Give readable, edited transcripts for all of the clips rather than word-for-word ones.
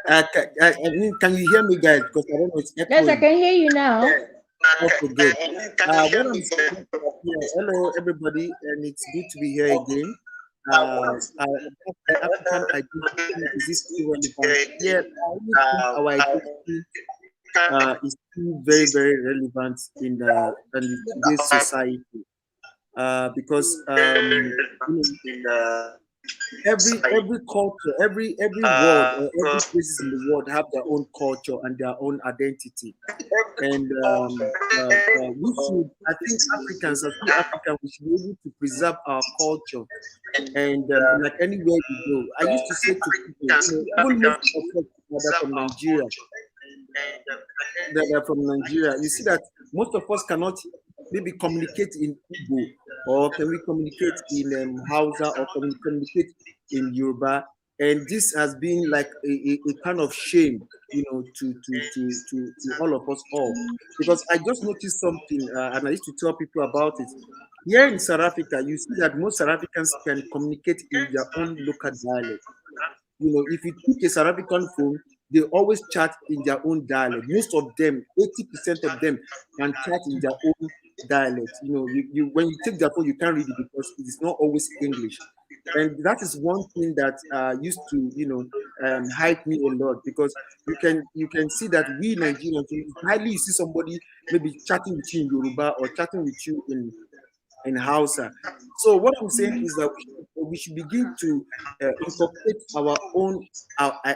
Can you hear me, guys? Because I don't know, it's Yes, I echoing. can hear you now. Okay, good. What I'm saying, yeah, hello everybody, and it's good to be here again. African identity, is this still relevant? Yeah, I really think our identity is still very, very relevant in today's society. Because you know, every culture, every world or every places in the world have their own culture and their own identity. And we should, I think Africans, as we Africans, we should be able to preserve our culture. And like anywhere we go, I used to say to people, even most of us that are from Nigeria, you see that most of us cannot maybe communicate in Igbo, or can we communicate in Hausa, or can we communicate in Yoruba? And this has been like a kind of shame, to all of us all. Because I just noticed something, and I used to tell people about it. Here in South Africa, you see that most South Africans can communicate in their own local dialect. If you pick a South African phone, they always chat in their own dialect. Most of them, 80% of them, can chat in their own dialect. When you take their phone, you can't read it because it is not always English. And that is one thing that used to, hype me a lot, because you can see that we Nigerians, hardly you see somebody maybe chatting with you in Yoruba or chatting with you in Hausa. So what I'm saying is that we should begin to incorporate our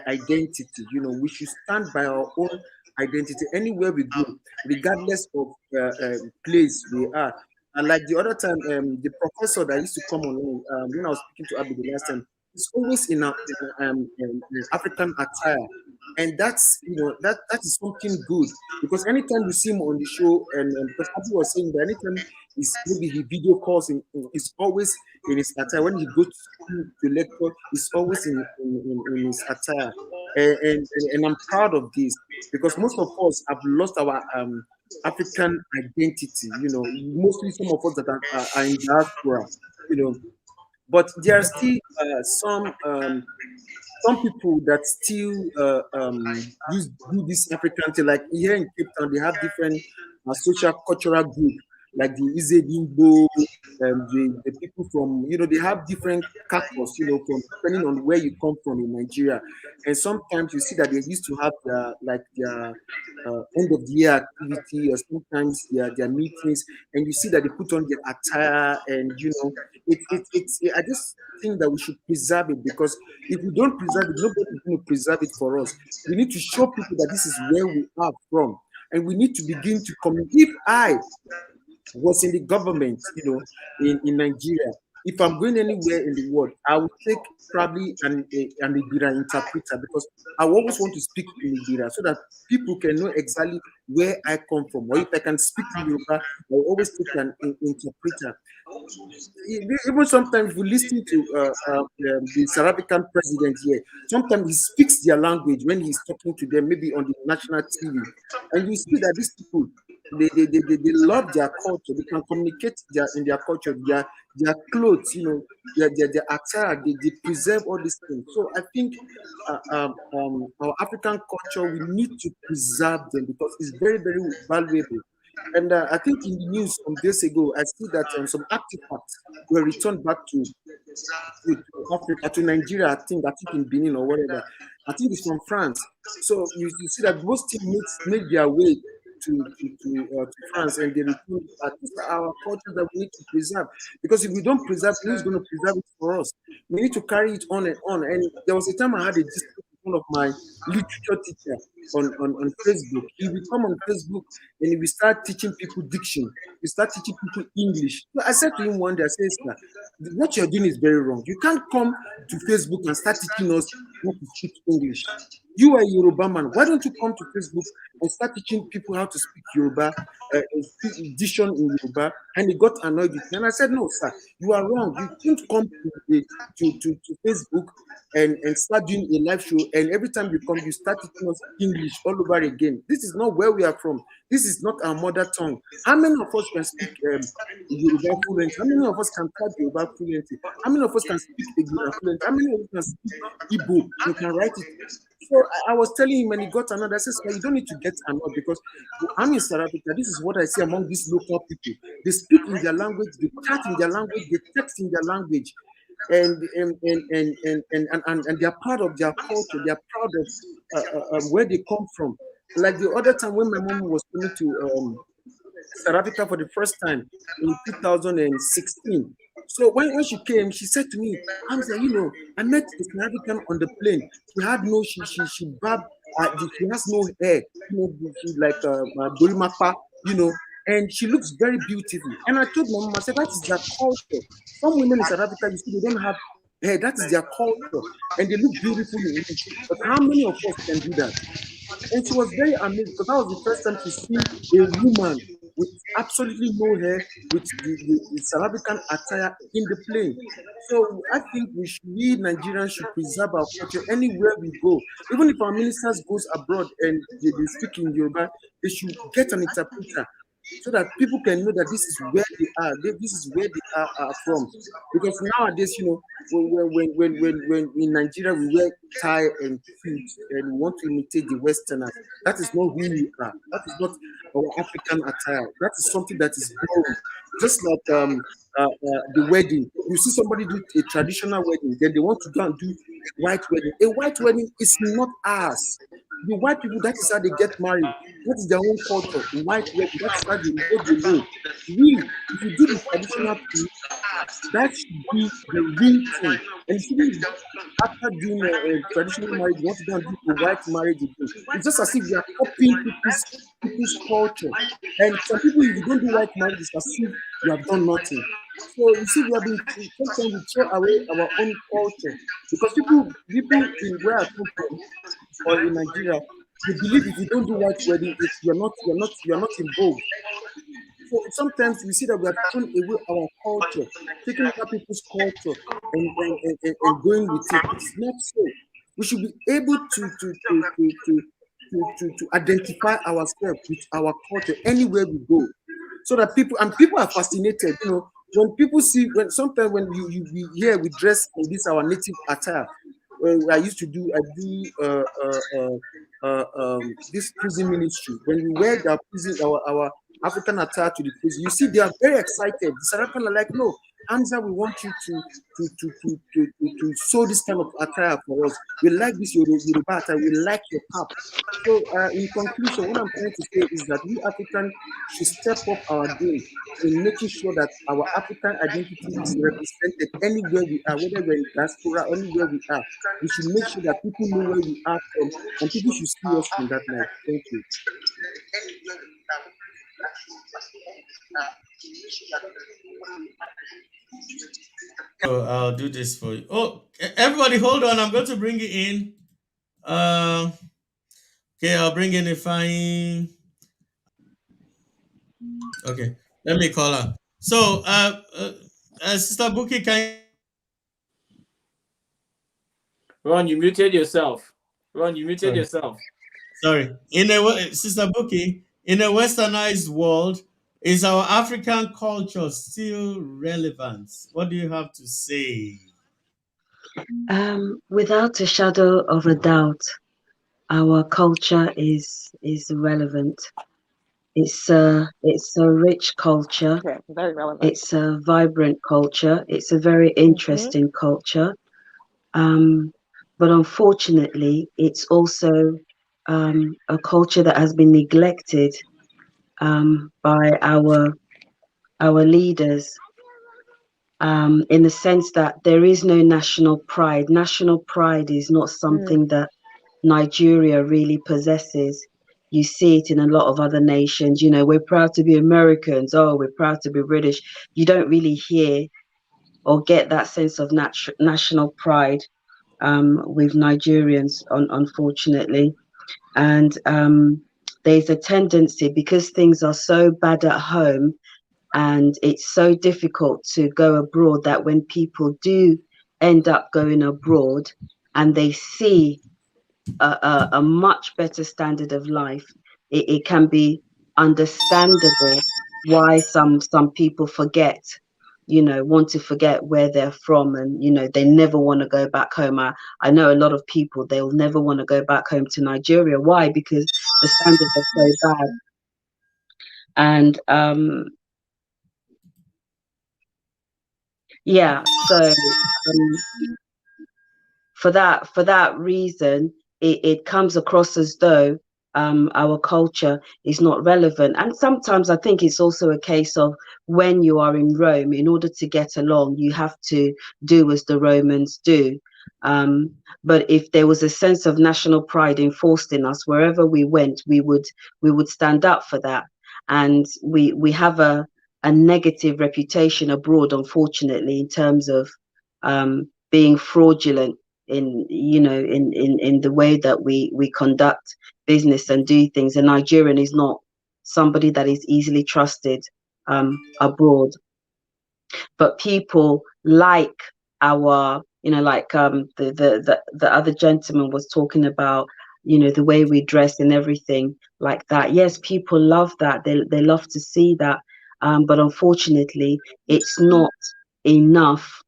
identity. We should stand by our own identity anywhere we go, regardless of place we are. And like the other time, the professor that used to come on when I was speaking to Abby the last time, it's always in African attire. And that is something good, because anytime you see him on the show, and because Abby was saying that anytime maybe he video calls it's always in his attire. When he goes to school to lecture, it's always in his attire. And I'm proud of this, because most of us have lost our African identity. Mostly some of us that are in diaspora. You know, but there are still some people that still do this African thing. Like here in Cape Town, they have different social cultural group, like the Izedimbo, the people from, they have different cacos, from depending on where you come from in Nigeria. And sometimes you see that they used to have their end of the year activity, or sometimes their meetings, and you see that they put on their attire, and I just think that we should preserve it, because if we don't preserve it, nobody's going to preserve it for us. We need to show people that this is where we are from, and we need to begin to communicate. If I was in the government, in Nigeria, if I'm going anywhere in the world, I would take probably an Ibira interpreter, because I always want to speak in Ibira so that people can know exactly where I come from. Or if I can speak in Yoruba, I always take an interpreter. Even sometimes we listen to the South African president here. Sometimes he speaks their language when he's talking to them, maybe on the national TV, and you see that these people, they love their culture. They can communicate in their culture, their clothes, their attire. They preserve all these things. So I think our African culture, we need to preserve them, because it's very, very valuable. And I think in the news some days ago, I see that some artifacts were returned back to Africa, to Nigeria. I think in Benin or whatever. I think it's from France. So you see that most teams made their way to France, and they return. These are our cultures that we need to preserve, because if we don't preserve, who's going to preserve it for us? We need to carry it on and on. And there was a time I had a dispute with one of my literature teacher on Facebook. He will come on Facebook and he will start teaching people diction. He start teaching people English. So I said to him one day, I said, "Sir, what you're doing is very wrong. You can't come to Facebook and start teaching us how to speak English. You are a Yoruba man. Why don't you come to Facebook and start teaching people how to speak Yoruba, speak diction in Yoruba?" And he got annoyed with me. And I said, "No, sir, you are wrong. You can't come to Facebook and start doing a live show. And every time you come, you start teaching us English all over again. This is not where we are from. This is not our mother tongue. How many of us can speak Yoruba fluently? How many of us can type Yoruba fluently? How many of us can speak Igbo fluently? How many of us can speak Igbo and can write it? So I was telling him when he got another, I said, "Sir, you don't need to get another because I'm in South Africa. This is what I see among these local people. They speak in their language, they chat in their language, they text in their language, and they're proud of their culture. They're proud of where they come from. Like the other time when my mom was coming to South Africa for the first time in 2016. So when she came, she said to me, Hamza, I met the South African on the plane. She had no, she barbed, she has no hair, she like Gorimapa, and she looks very beautiful. And I told my mom, I said, that is their culture. Some women in South Africa, you see, they don't have hair. That is their culture. And they look beautiful in it. But how many of us can do that? And she was very amazed because that was the first time she seen a woman with absolutely no hair, with the South African attire in the plane. So I think we Nigerians should preserve our culture anywhere we go. Even if our ministers goes abroad and they speak in Yoruba, they should get an interpreter so that people can know that this is where they are. This is where they are from. Because nowadays, when in Nigeria we wear tie and suit and we want to imitate the Westerners, that is not who we are. That is not our African attire. That is something that is boring. Just like the wedding, you see somebody do a traditional wedding, then they want to go and do white wedding. A white wedding is not ours. The white people, that is how they get married. That is their own culture. White wedding, that is how they know. We, if you do the traditional thing, that should be the real thing. And it shouldn't be after doing a traditional marriage, you want to go and do a white marriage again. It's just as if we are copying people's culture. And some people, if you don't do white marriage, it's as if you have done nothing. So you see, we have been sometimes we throw away our own culture because people in where I come from or in Nigeria, they believe if you don't do white wedding, you're not in vogue. So sometimes we see that we have thrown away our culture, taking other people's culture and going with it. It's not so. We should be able to identify ourselves with our culture anywhere we go. So that people are fascinated, when people see when sometimes when we hear we dress in this our native attire. I do this prison ministry. When we wear our African attire to the prison, you see they are very excited. The South African are like, no, Hamza, we want you to sew this kind of attire for us. We like this Yoruba attire. We like your cap. So, in conclusion, what I'm trying to say is that we Africans should step up our game in making sure that our African identity is represented anywhere we are, whether we're in diaspora, anywhere we are. We should make sure that people know where we are from, and people should see us in that light. Thank you. So I'll do this for you. Oh, everybody, hold on. I'm going to bring you in. Uh, okay, I'll bring in Ifeanyi. Okay, let me call her. So, Sister Buki, can Ron, you muted yourself. Ron, you muted sorry, yourself. sorry. Sister Buki, in a westernized world, is our African culture still relevant? What do you have to say? Without a shadow of a doubt, our culture is relevant. It's a rich culture. Okay, very relevant. It's a vibrant culture. It's a very interesting culture. But unfortunately, it's also a culture that has been neglected by our leaders, in the sense that there is no national pride. National pride is not something that Nigeria really possesses. You see it in a lot of other nations. We're proud to be Americans. Oh, we're proud to be British. You don't really hear or get that sense of national pride with Nigerians, unfortunately. And there's a tendency, because things are so bad at home and it's so difficult to go abroad, that when people do end up going abroad and they see a much better standard of life. It can be understandable why some people forget, want to forget where they're from, and they never want to go back home. I know a lot of people, they'll never want to go back home to Nigeria. Why? Because the standards are so bad. And yeah, so um, for that reason, it comes across as though our culture is not relevant. And sometimes I think it's also a case of, when you are in Rome, in order to get along, you have to do as the Romans do. Um, but if there was a sense of national pride enforced in us, wherever we went, we would stand up for that. And we have a negative reputation abroad, unfortunately, in terms of being fraudulent in in the way that we conduct business and do things. A Nigerian is not somebody that is easily trusted abroad. But people like our, like the other gentleman was talking about, the way we dress and everything like that. Yes, people love that. They love to see that. But unfortunately, it's not enough.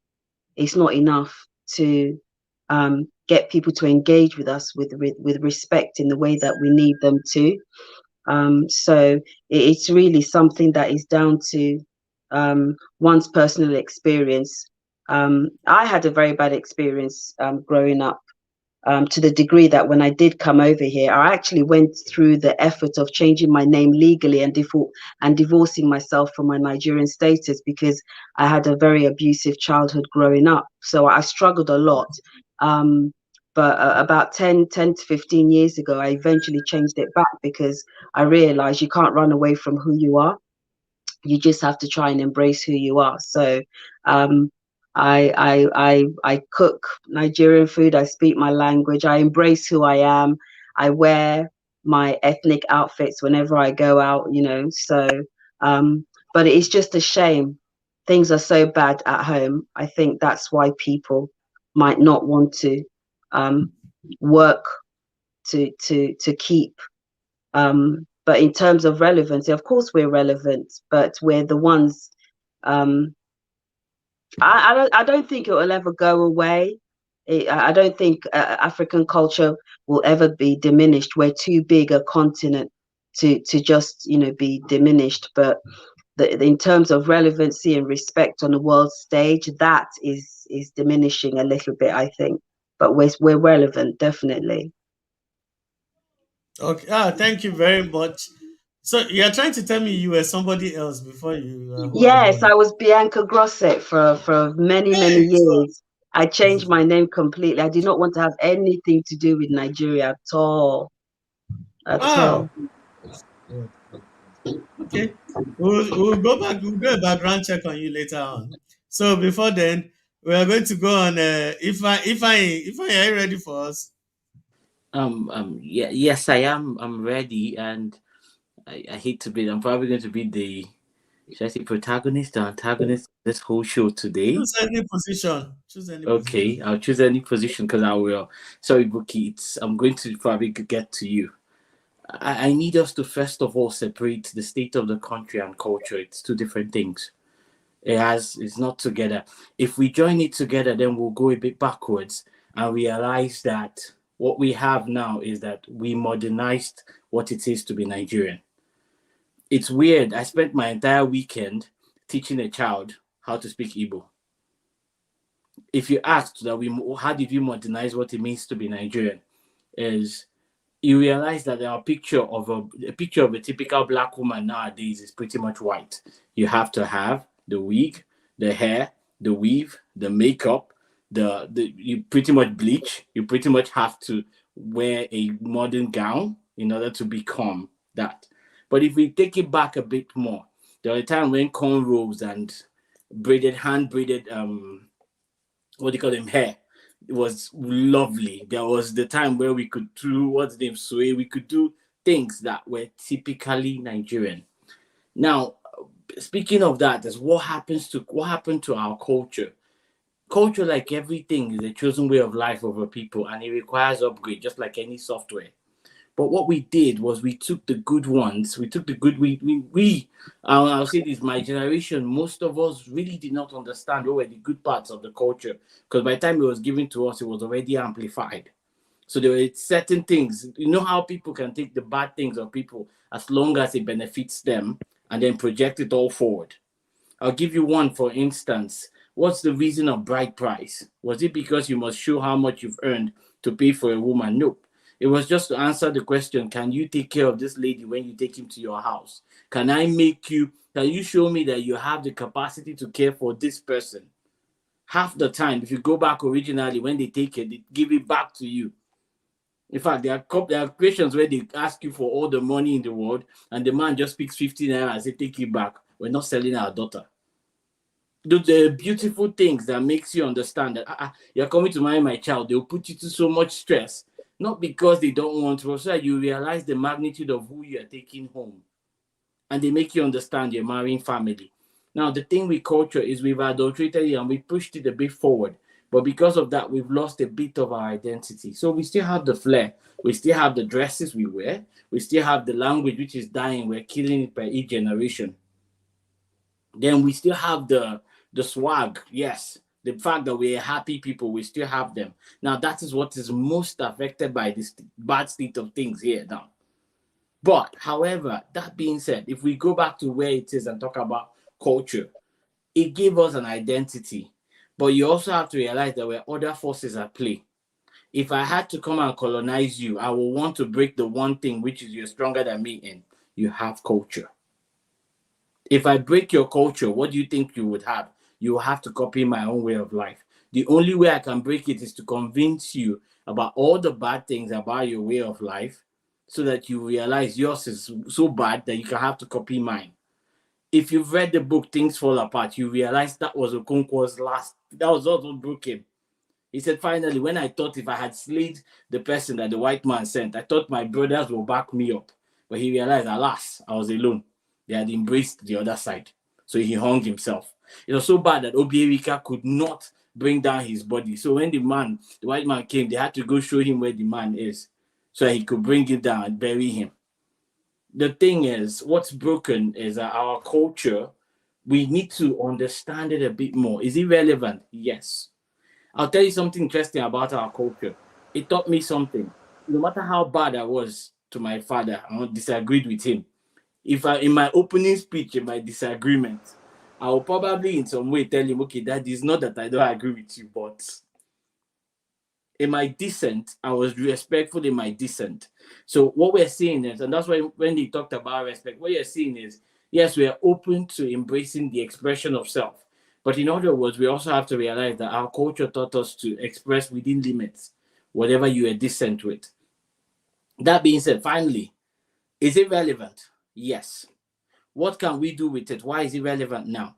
It's not enough to get people to engage with us with respect in the way that we need them to. So it's really something that is down to one's personal experience. I had a very bad experience growing up, to the degree that when I did come over here, I actually went through the effort of changing my name legally and divorcing myself from my Nigerian status, because I had a very abusive childhood growing up. So I struggled a lot. Um, but about 10 to 15 years ago, I eventually changed it back, because I realized you can't run away from who you are. You just have to try and embrace who you are. So um, I cook Nigerian food. I speak my language. I embrace who I am. I wear my ethnic outfits whenever I go out. So but it's just a shame. Things are so bad at home. I think that's why people might not want to um, work to keep. But in terms of relevancy, of course we're relevant, but we're the ones. Um, I don't think it will ever go away. I don't think African culture will ever be diminished. We're too big a continent to just be diminished. But in terms of relevancy and respect on the world stage, that is diminishing a little bit, I think. But we're relevant, definitely. Okay. Thank you very much. So you're trying to tell me you were somebody else before you who are you Yes, are? I was Bianca Grosset for many, many Hey, so years. I changed my name completely. I did not want to have anything to do with Nigeria at all. At wow. all. Good, good, good. Okay. We'll go back. We'll do a background check on you later on. So before then, we are going to go on. If I are you ready for us? Yeah, yes, I am. I'm ready, and I hate to be. I'm probably going to be the, should I say, protagonist or antagonist of this whole show today. Choose any position. Choose any Okay, position. I'll choose any position because I will. Sorry, Buki. I'm going to probably get to you. I need us to first of all separate the state of the country and culture. It's two different things. It's not together. If we join it together, then we'll go a bit backwards and realize that what we have now is that we modernized what it is to be Nigerian. It's weird. I spent my entire weekend teaching a child how to speak Igbo. If you asked that how did you modernize what it means to be Nigerian, is you realize that our picture of a picture of a typical black woman nowadays is pretty much white. You have to have the wig, the hair, the weave, the makeup, the you pretty much bleach. You pretty much have to wear a modern gown in order to become that. But if we take it back a bit more, there was a time when cornrows and hand braided what do you call them, hair. It was lovely. There was the time where we could do what's the name, sway. We could do things that were typically Nigerian. Now, speaking of that, is what happened to our culture. Culture, like everything, is a chosen way of life of a people, and it requires upgrade, just like any software. But what we did was we took the good ones, we took the good, I'll say this, my generation, most of us really did not understand what were the good parts of the culture, because by the time it was given to us, it was already amplified. So there were certain things, you know how people can take the bad things of people as long as it benefits them and then project it all forward. I'll give you one for instance. What's the reason of bride price? Was it because you must show how much you've earned to pay for a woman? Nope. It was just to answer the question, can you take care of this lady when you take him to your house? Can you show me that you have the capacity to care for this person? Half the time, if you go back originally, when they take it, they give it back to you. In fact, there are questions where they ask you for all the money in the world, and the man just picks 50 naira and say, take it back. We're not selling our daughter. The beautiful things that makes you understand that you're coming to marry my child, they'll put you to so much stress, not because they don't want to, so that you realize the magnitude of who you're taking home, and they make you understand you're marrying family. Now, the thing with culture is we've adulterated it and we pushed it a bit forward, but because of that, we've lost a bit of our identity. So we still have the flair, we still have the dresses we wear, we still have the language which is dying, we're killing it by each generation. Then we still have the swag, yes. The fact that we're happy people, we still have them. Now, that is what is most affected by this bad state of things here now. But, however, that being said, if we go back to where it is and talk about culture, it gave us an identity. But you also have to realize there were other forces at play. If I had to come and colonize you, I will want to break the one thing which is you're stronger than me in. You have culture. If I break your culture, what do you think you would have? You will have to copy my own way of life. The only way I can break it is to convince you about all the bad things about your way of life, so that you realize yours is so bad that you can have to copy mine. If you've read the book Things Fall Apart, you realize that was Okonkwo's last. That was what broke him. He said, finally, when I thought if I had slayed the person that the white man sent, I thought my brothers will back me up. But he realized, alas, I was alone. They had embraced the other side. So he hung himself. It was so bad that Obiewika could not bring down his body. So when the white man came, they had to go show him where the man is, so he could bring it down and bury him. The thing is, what's broken is that our culture, we need to understand it a bit more. Is it relevant? Yes. I'll tell you something interesting about our culture. It taught me something. No matter how bad I was to my father, I disagreed with him. In my opening speech, in my disagreement, I will probably in some way tell him, okay, that is not that I don't agree with you, but in my dissent, I was respectful in my dissent. So what we're seeing is, and that's why when they talked about respect, what you're seeing is, yes, we are open to embracing the expression of self. But in other words, we also have to realize that our culture taught us to express within limits whatever you are dissent with. That being said, finally, is it relevant? Yes. What can we do with it? Why is it relevant now?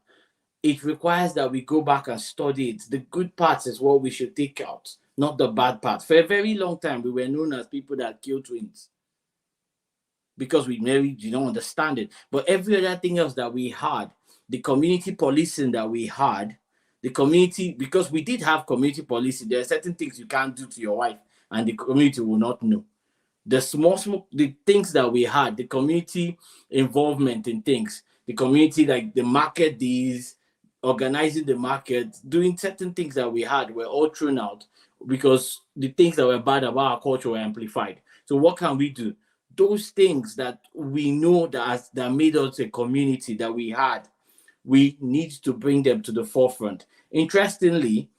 It requires that we go back and study it. The good parts is what we should take out, not the bad parts. For a very long time, we were known as people that kill twins because we don't understand it. But every other thing else that we had, the community policing that we had, the community, because we did have community policing, there are certain things you can't do to your wife and the community will not know. The things that we had, the community involvement in things, the community, like the market days, organizing the market, doing certain things that we had were all thrown out because the things that were bad about our culture were amplified. So what can we do? Those things that we know that made us a community that we had, we need to bring them to the forefront. Interestingly,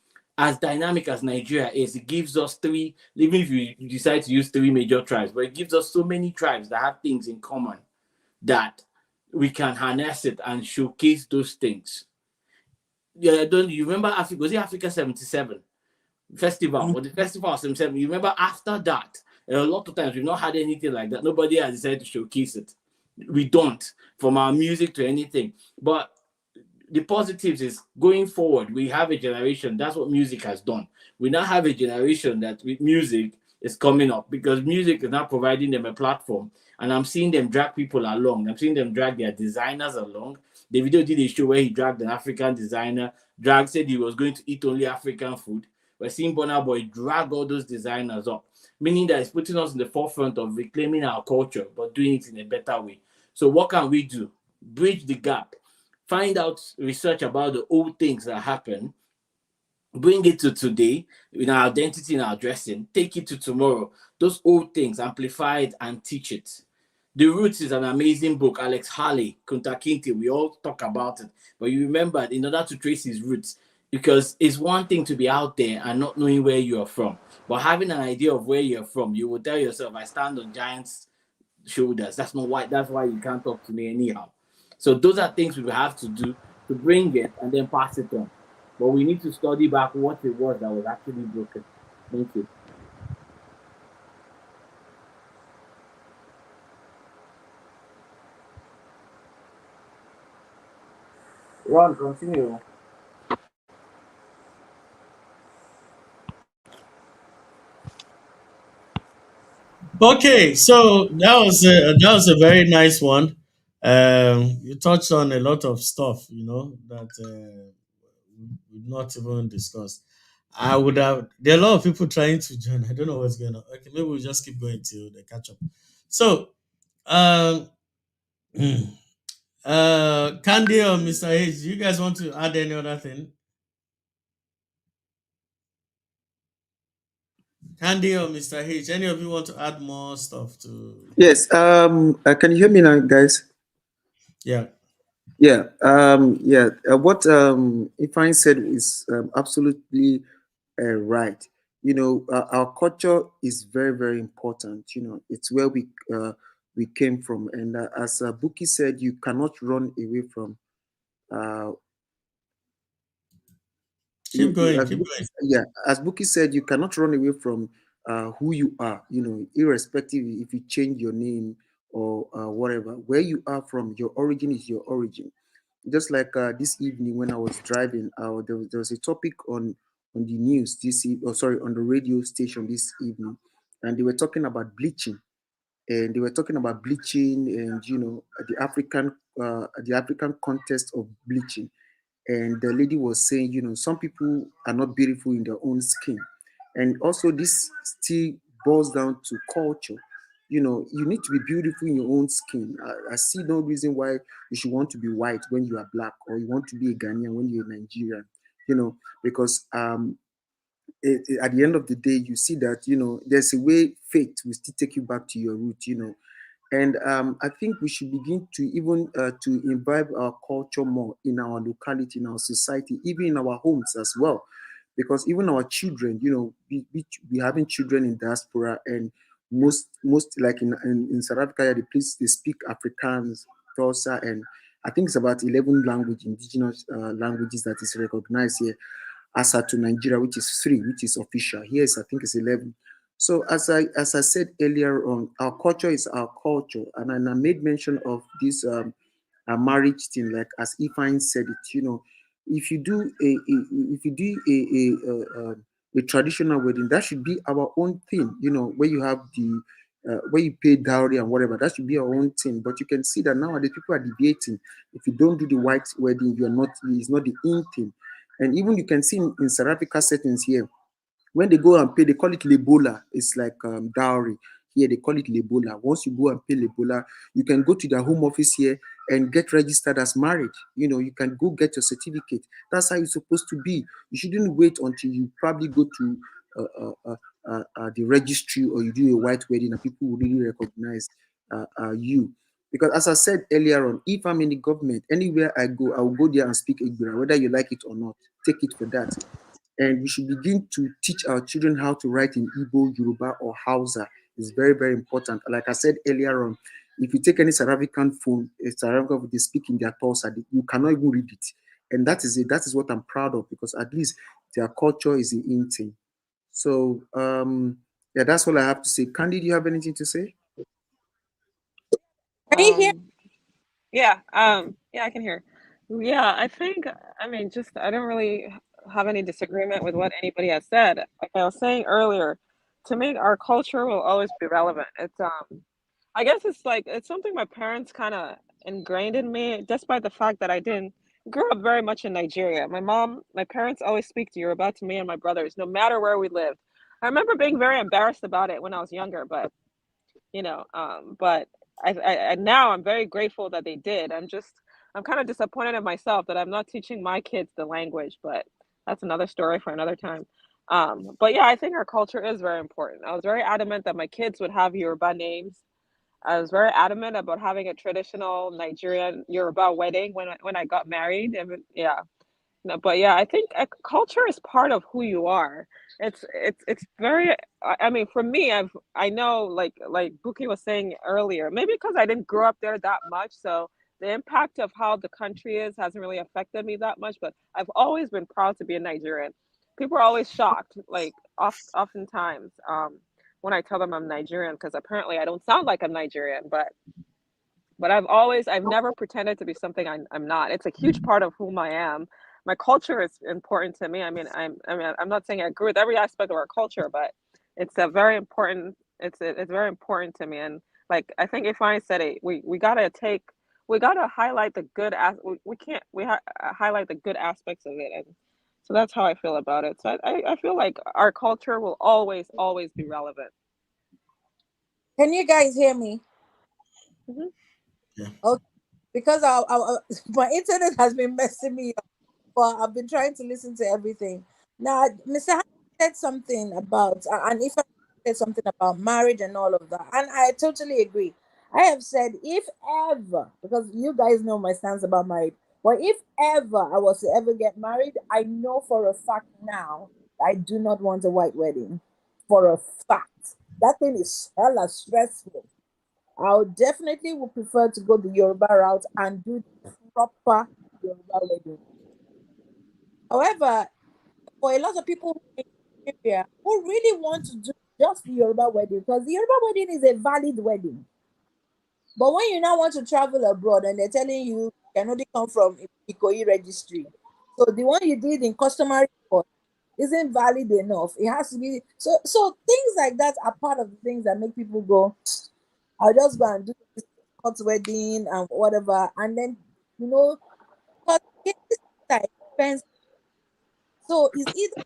as dynamic as Nigeria is, it gives us three, even if you decide to use three major tribes, but it gives us so many tribes that have things in common that we can harness it and showcase those things. Yeah, don't you remember Africa? Was it Africa 77 festival or the festival of 77? You remember after that, a lot of times we've not had anything like that. Nobody has decided to showcase it. We don't, from our music to anything. But the positives is going forward, we have a generation. That's what music has done. We now have a generation that with music is coming up because music is now providing them a platform. And I'm seeing them drag people along. I'm seeing them drag their designers along. Davido did a show where he dragged an African designer Drag said he was going to eat only African food. We're seeing Burna Boy drag all those designers up, meaning that it's putting us in the forefront of reclaiming our culture, but doing it in a better way. So, what can we do? Bridge the gap, find out research about the old things that happen, bring it to today in our identity, in our dressing, take it to tomorrow. Those old things, amplify it and teach it. The Roots is an amazing book. Alex Haley, Kunta Kinte, we all talk about it. But you remember, in order to trace his roots, because it's one thing to be out there and not knowing where you are from, but having an idea of where you're from, you will tell yourself, I stand on giants' shoulders. That's not why. That's why you can't talk to me anyhow. So those are things we will have to do to bring it and then pass it on. But we need to study back what it was that was actually broken. Thank you. Ron, continue. Okay, so that was a very nice one. You touched on a lot of stuff, that we've not even discussed. I would have. There are a lot of people trying to join. I don't know what's going on. Okay, maybe we'll just keep going till they catch up. So, um, Candy or Mr. H, do you guys want to add any other thing? Candy or Mr. H, any of you want to add more stuff to? Yes. Can you hear me now, guys? Yeah. Yeah. Yeah. What Ifine said is absolutely right. Our culture is very, very important. It's where we came from, and as Buki said, you cannot run away from. Uh, Keep going. as Keep Buki, going. yeah, as Buki said, you cannot run away from who you are. Irrespective if you change your name or whatever, where you are from, your origin is your origin. Just like this evening when I was driving, there was a topic on the news sorry, on the radio station this evening, and they were talking about bleaching, and they were talking about bleaching, and the African context of bleaching, and the lady was saying, some people are not beautiful in their own skin, and also this still boils down to culture. You need to be beautiful in your own skin. I see no reason why you should want to be white when you are black, or you want to be a Ghanaian when you're a Nigerian. Because at the end of the day, you see that there's a way faith will still take you back to your root. And I think we should begin to even to imbibe our culture more in our locality, in our society, even in our homes as well. Because even our children, we having children in diaspora, and most like in South Africa, they speak Afrikaans, Xhosa, and I think it's about 11 indigenous languages that is recognized here, as to Nigeria, which is 3, which is official. Here is, I think, it's 11. So as I said earlier on, our culture is our culture, and I made mention of this a marriage thing, like as Ifine said it. If you do a traditional wedding, that should be our own thing. Where you have the where you pay dowry and whatever, that should be our own thing. But you can see that nowadays people are debating. If you don't do the white wedding, you're not. It's not the in thing. And even you can see in South Africa settings here, when they go and pay, they call it lebola. It's like dowry. Here they call it lebola. Once you go and pay lebola, you can go to their home office here and get registered as married. You can go get your certificate. That's how it's supposed to be. You shouldn't wait until you probably go to the registry, or you do a white wedding and people will really recognize you. Because as I said earlier on, if I'm in the government, anywhere I go, I will go there and speak Igbo, whether you like it or not. Take it for that. And we should begin to teach our children how to write in Igbo, Yoruba, or Hausa. It's very, very important. Like I said earlier on, if you take any South African phone, South African, they speak in their Xhosa, you cannot even read it. And that is it. That is what I'm proud of, because at least their culture is the in thing. So, yeah, that's all I have to say. Candy, do you have anything to say? Um, yeah, yeah, I can hear. Yeah, I think, I mean, just I don't really have any disagreement with what anybody has said. Like I was saying earlier, to me, our culture will always be relevant. I guess it's like it's something my parents kind of ingrained in me, despite the fact that I didn't grew up very much in Nigeria. My parents always speak to Yoruba to me and my brothers, no matter where we lived. I remember being very embarrassed about it when I was younger, but but now I'm very grateful that they did. I'm kind of disappointed in myself that I'm not teaching my kids the language, but that's another story for another time. But yeah, I think our culture is very important. I was very adamant that my kids would have Yoruba names. I was very adamant about having a traditional Nigerian Yoruba wedding when I got married. And yeah, no, but yeah, I think culture is part of who you are. It's very. I mean, for me, I know like Buki was saying earlier. Maybe because I didn't grow up there that much, so the impact of how the country is hasn't really affected me that much. But I've always been proud to be a Nigerian. People are always shocked, like oftentimes, when I tell them I'm Nigerian, because apparently I don't sound like I'm Nigerian, but I've never pretended to be something I'm not. It's a huge part of whom I am. My culture is important to me. I'm not saying I agree with every aspect of our culture, but it's a very important. It's very important to me. And like I think if I said it, we gotta highlight the good we can't highlight the good aspects of it, and so that's how I feel about it. So I feel like our culture will always be relevant. Can you guys hear me? Hmm. Yeah. Okay, because my internet has been messing me up, but I've been trying to listen to everything. Now, Mr. Han said something about, and if I said something about marriage and all of that, and I totally agree. I have said, if ever, because you guys know my stance about marriage, but if ever I was to ever get married, I know for a fact now I do not want a white wedding. For a fact. That thing is hella stressful. I would definitely would prefer to go the Yoruba route and do the proper Yoruba wedding. However, for a lot of people in Nigeria who really want to do just the Yoruba wedding, because the Yoruba wedding is a valid wedding. But when you now want to travel abroad and they're telling you can only come from Ikoyi registry, so the one you did in customary court isn't valid enough. It has to be so things like that are part of the things that make people go, I'll just go and do this hot wedding and whatever. And then, you know, because things are expensive. So it's either,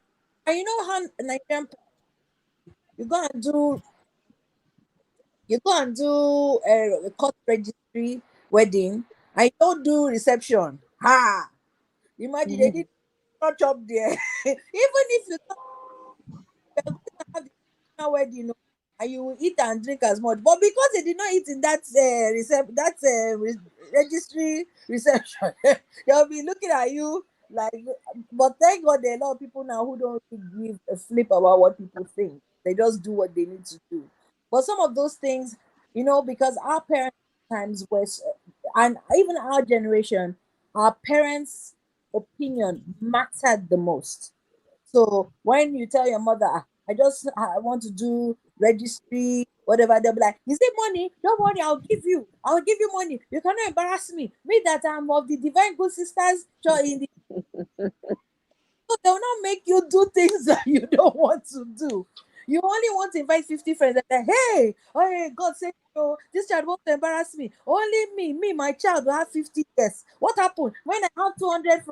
and you know how Nigerian you go and do a court registry wedding and you don't do reception. Ha! Imagine they did not chop there. Even if you you're going to have the traditional wedding, and you will eat and drink as much. But because they did not eat in that registry reception, they'll be looking at you like. But thank God there are a lot of people now who don't really give a flip about what people think. They just do what they need to do. But some of those things, because our parents times were, and even our generation, our parents' opinion mattered the most. So when you tell your mother, I want to do registry, whatever, they'll be like, is it money? Don't worry, I'll give you money. You cannot embarrass me. Me that I'm of the divine good sisters church in the so they'll not make you do things that you don't want to do. You only want to invite 50 friends and say, hey, oh hey, God save you. This child wants to embarrass me. Only me, my child will have 50 years. What happened? When I have 200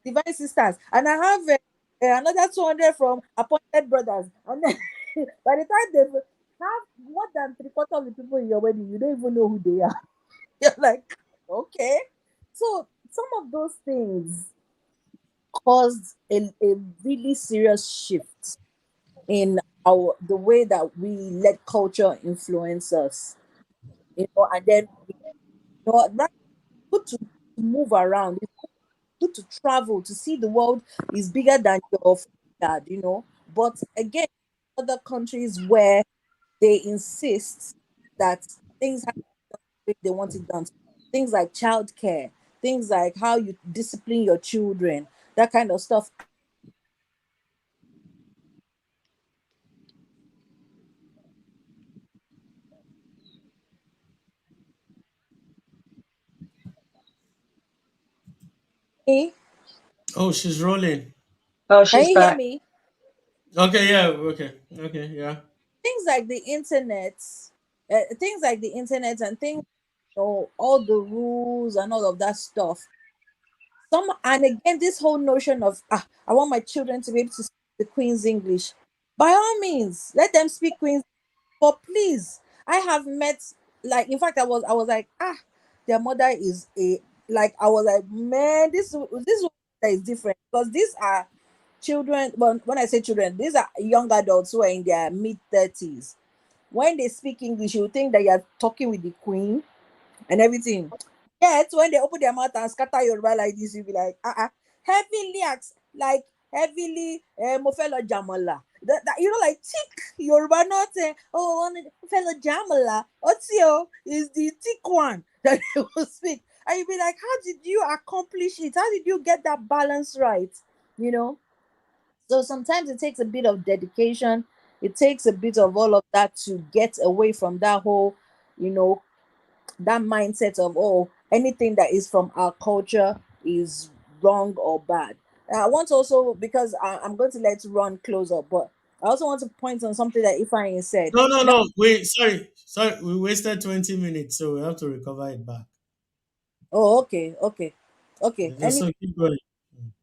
divine sisters, and I have another 200 from appointed brothers. And then by the time they have more than three quarters of the people in your wedding, you don't even know who they are. You're like, okay. So some of those things caused a really serious shift in the way that we let culture influence us. And then right, good to move around. Good to travel to see the world is bigger than your dad. But again, other countries where they insist that things have to be the way they want it done. Things like childcare, things like how you discipline your children, that kind of stuff. Can Oh, she's rolling. Oh, she's you hear back. me? Okay, yeah, okay, yeah. Things like the internet, and things, all the rules and all of that stuff Some, and again, this whole notion of I want my children to be able to speak the Queen's English. By all means, let them speak Queen's. But please, I have met, like, in fact, I was like, their mother is a, like, I was like, man, this one is different, because these are children. Well, when I say children, these are young adults who are in their mid 30s. When they speak English, you think that you're talking with the Queen and everything. Yet when they open their mouth and scatter Yoruba like this, you'll be like, heavily like heavily Mofelo Jamala. You know, like thick Yoruba, not Mofelo Jamala. Otio is the thick one that they will speak. And you'll be like, how did you accomplish it? How did you get that balance right? You know? So sometimes it takes a bit of dedication. It takes a bit of all of that to get away from that whole, you know, that mindset of, oh, anything that is from our culture is wrong or bad. I want to also, because I'm going to let Ron close up, but I also want to point on something that Ifeanyi said. No, no, Now, no. Wait, sorry. We wasted 20 minutes, so we have to recover it back. oh, okay. Okay, so keep going.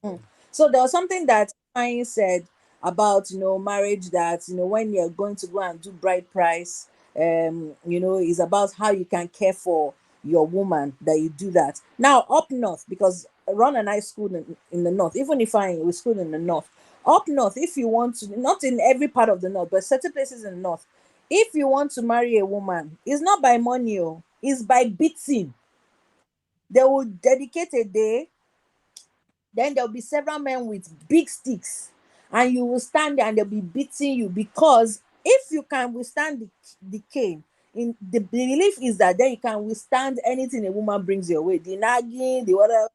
Mm. So there was something that I said about, marriage, that, when you're going to go and do bride price, is about how you can care for your woman, that you do that. Now up north, because Ron and I schooled in the north, even if I we schooled in the north. Up north, if you want to, not in every part of the north, but certain places in the north, if you want to marry a woman, it's not by money, it's by beating. They will dedicate a day, then there'll be several men with big sticks, and you will stand there and they'll be beating you, because if you can withstand the cane, in the belief is that then you can withstand anything a woman brings your way, the nagging, the whatever.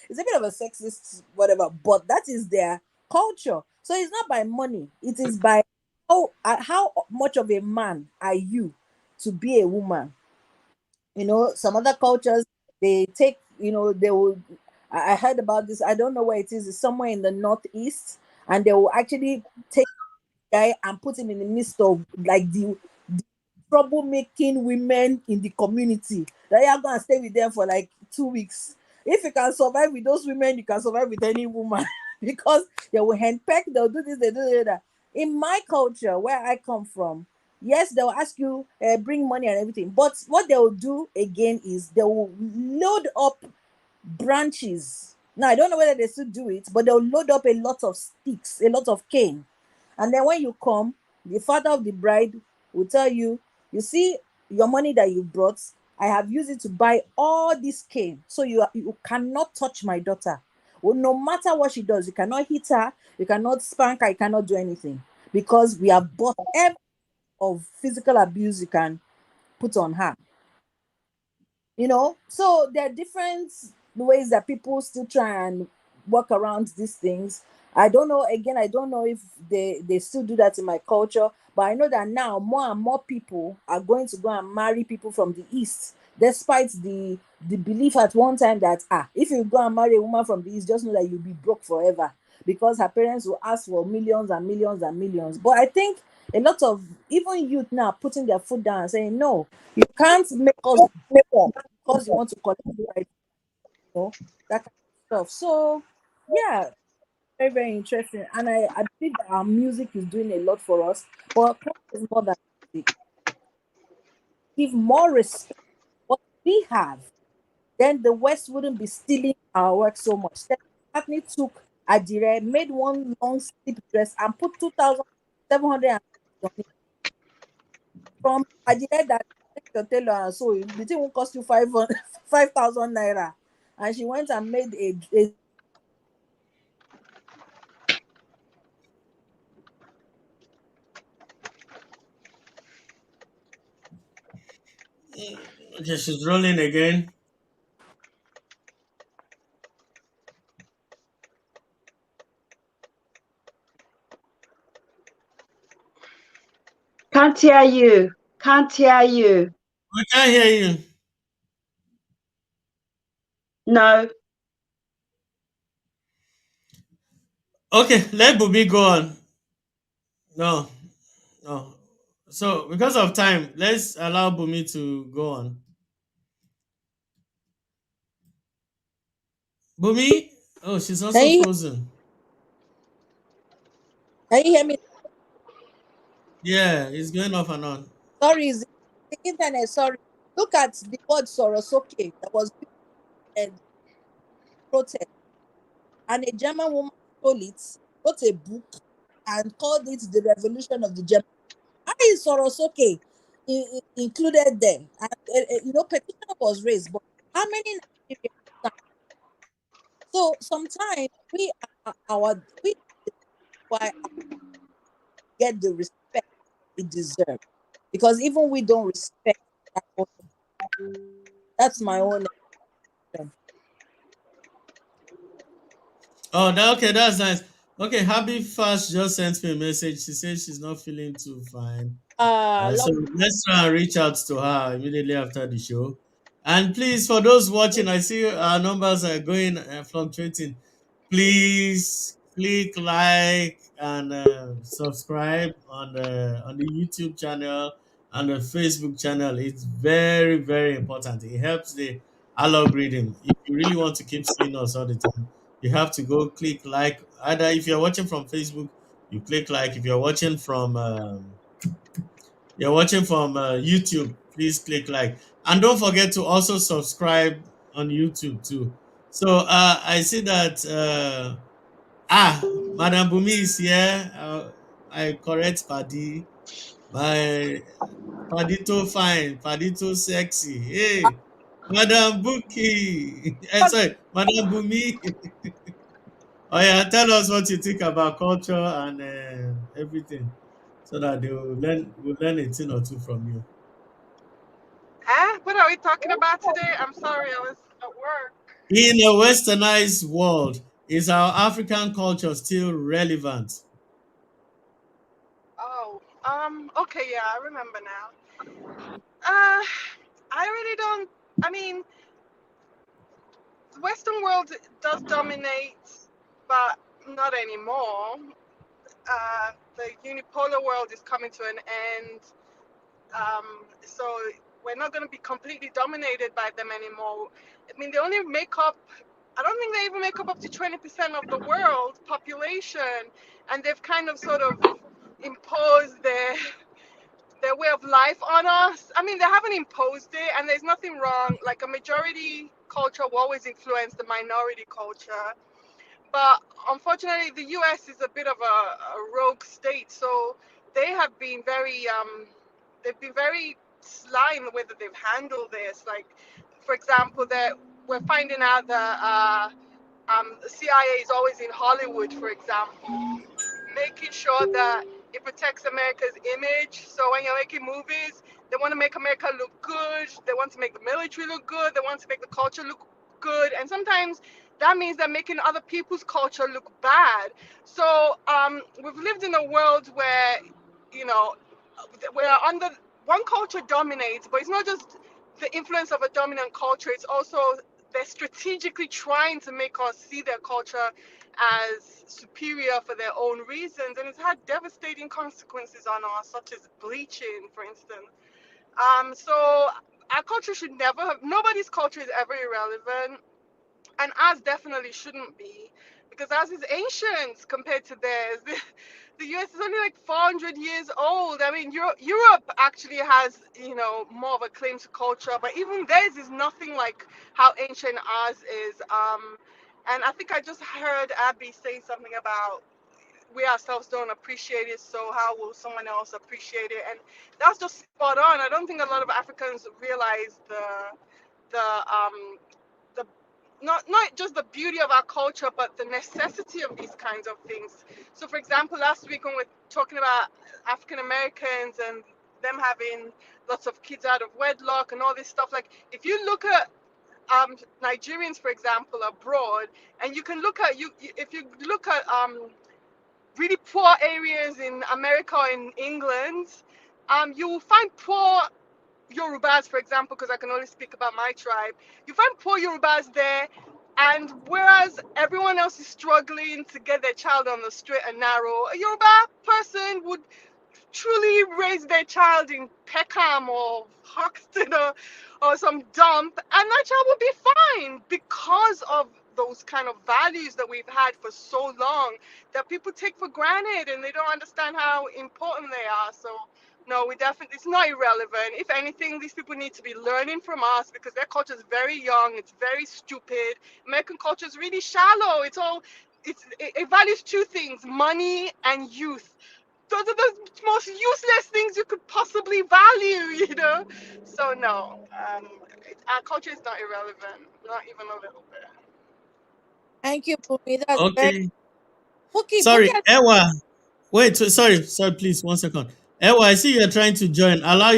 It's a bit of a sexist whatever, but that is their culture. So it's not by money, it is by how much of a man are you to be a woman. Some other cultures, they take, they will, I heard about this, I don't know where it is, it's somewhere in the northeast, and they will actually take a guy and put him in the midst of, like, the troublemaking women in the community, that you are going to stay with them for like 2 weeks. If you can survive with those women, you can survive with any woman because they will handpick, they'll do this, they do that. In my culture, where I come from, yes, they'll ask you, bring money and everything, but what they will do again is they will load up branches. Now I don't know whether they still do it, but they'll load up a lot of sticks, a lot of cane, and then when you come, the father of the bride will tell you, you see, your money that you brought, I have used it to buy all this cane, so you cannot touch my daughter. Well, no matter what she does, you cannot hit her, you cannot spank her, you cannot do anything, because we have bought every of physical abuse you can put on her. So there are different ways that people still try and work around these things. I don't know, again, I don't know if they still do that in my culture, but I know that now more and more people are going to go and marry people from the east, despite the belief at one time that, if you go and marry a woman from the east, just know that you'll be broke forever, because her parents will ask for millions and millions and millions. But I think a lot of even youth now putting their foot down and saying, no, you can't make us poor because you want to collect the right, that kind of stuff. So yeah, very, very interesting. And I believe that our music is doing a lot for us. But culture is more than music. Give more respect to what we have, then the West wouldn't be stealing our work so much. Stephen McCartney took Adire, made one long slip dress, and put 2,700 on it. From Adire that your tailor and so the thing will cost you 500 5,000 naira. And she went and made a Okay, she's rolling again. Can't hear you. Can't hear you. We can't hear you. No. Okay, let Bubi go on. No, no. So because of time, let's allow Bumi to go on. Bumi? Oh, she's Can also you frozen. can you hear me? Yeah, it's going off and on. Sorry, is the internet. Sorry. Look at the word Sorosoke that was used in protest, and a German woman stole it, wrote a book, and called it the Revolution of the German. How is Sorosoke included there? And petition was raised, but how many Nigerians signed? So sometimes we why get the respect it deserves, because even we don't respect that own. That's my own opinion. Oh, okay, that's nice. Okay, Happy Fast just sent me a message. She says she's not feeling too fine. So Long let's try and reach out to her immediately after the show. And please, for those watching, I see our numbers are going fluctuating. Please click like and subscribe on the YouTube channel and the Facebook channel. It's very very important. It helps the algorithm. If you really want to keep seeing us all the time, you have to go click like. Either if you're watching from Facebook, you click like. If you're watching from YouTube, please click like. And don't forget to also subscribe on YouTube too. So I see that Madam Bumi is here. I correct Paddy. My Padito fine, Padito sexy. Hey, Madam Buki. Sorry, Madam Bumi. Oh yeah, tell us what you think about culture and everything, so that they will learn a thing or two from you. What are we talking about today? I'm sorry, I was at work. In a westernized world, is our African culture still relevant? Oh, okay, yeah, I remember now. Uh, I really don't. I mean, the Western world does dominate, but not anymore. The unipolar world is coming to an end. So we're not going to be completely dominated by them anymore. I mean, they only make up, I don't think they even make up to 20% of the world population, and they've kind of sort of imposed their way of life on us. I mean, they haven't imposed it, and there's nothing wrong. Like, a majority culture will always influence the minority culture. But unfortunately, the US is a bit of a rogue state, so they have been they've been very sly in the way that they've handled this. Like, for example, that we're finding out that the CIA is always in Hollywood, for example, making sure that it protects America's image. So when you're making movies, they want to make America look good. They want to make the military look good. They want to make the culture look good. And sometimes that means they're making other people's culture look bad. So we've lived in a world where, you know, we're under one culture dominates, but it's not just the influence of a dominant culture. It's also they're strategically trying to make us see their culture as superior for their own reasons, and it's had devastating consequences on us, such as bleaching, for instance. So our culture should never have, nobody's culture is ever irrelevant, and ours definitely shouldn't be, because ours is ancient compared to theirs. The US is only like 400 years old. I mean, Europe actually has, more of a claim to culture, but even theirs is nothing like how ancient ours is. And I think I just heard Abby say something about we ourselves don't appreciate it, so how will someone else appreciate it? And that's just spot on. I don't think a lot of Africans realize the the not just the beauty of our culture, but the necessity of these kinds of things. So, for example, last week when we're talking about African Americans and them having lots of kids out of wedlock and all this stuff, like if you look at Nigerians, for example, abroad, and you can look at if you look at really poor areas in America or in England, you will find poor Yorubas, for example, because I can only speak about my tribe. You find poor Yorubas there, and whereas everyone else is struggling to get their child on the straight and narrow, a Yoruba person would truly raise their child in Peckham or Hoxton or some dump, and that child will be fine because of those kind of values that we've had for so long that people take for granted, and they don't understand how important they are. So no, we definitely, it's not irrelevant. If anything, these people need to be learning from us, because their culture is very young, it's very stupid. American culture is really shallow. It values two things: money and youth. Those are the most useless things you could possibly value, you know. So no, our culture is not irrelevant, not even a little bit. Thank you, Bumi. That's very Okay. Bookie. Sorry, Ewa. Wait, sorry, please, 1 second. Ewa, I see you're trying to join. Allow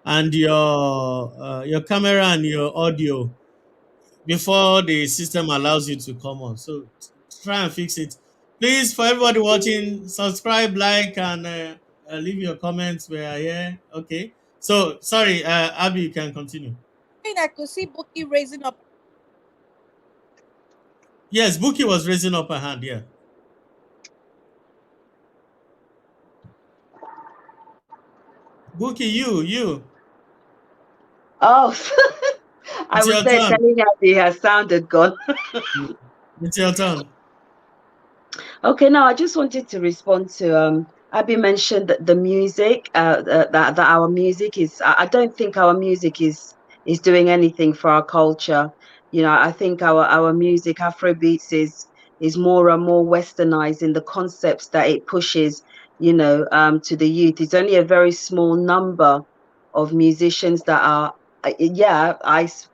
and your camera and your audio before the system allows you to come on. So try and fix it. Please, for everybody watching, subscribe, like, and leave your comments. We are here. Okay. So sorry, Abby, you can continue. I could see Bookie raising up. Yes, Buki was raising up her hand. Yeah. Buki, you. Oh, I It's was your there turn. telling Abby her sound had gone. It's your turn. Okay, now I just wanted to respond to Abby mentioned that the music, that our music is. I don't think our music is doing anything for our culture. You know, I think our music, Afrobeats, is more and more westernized in the concepts that it pushes. You know, to the youth. It's only a very small number of musicians that are, yeah,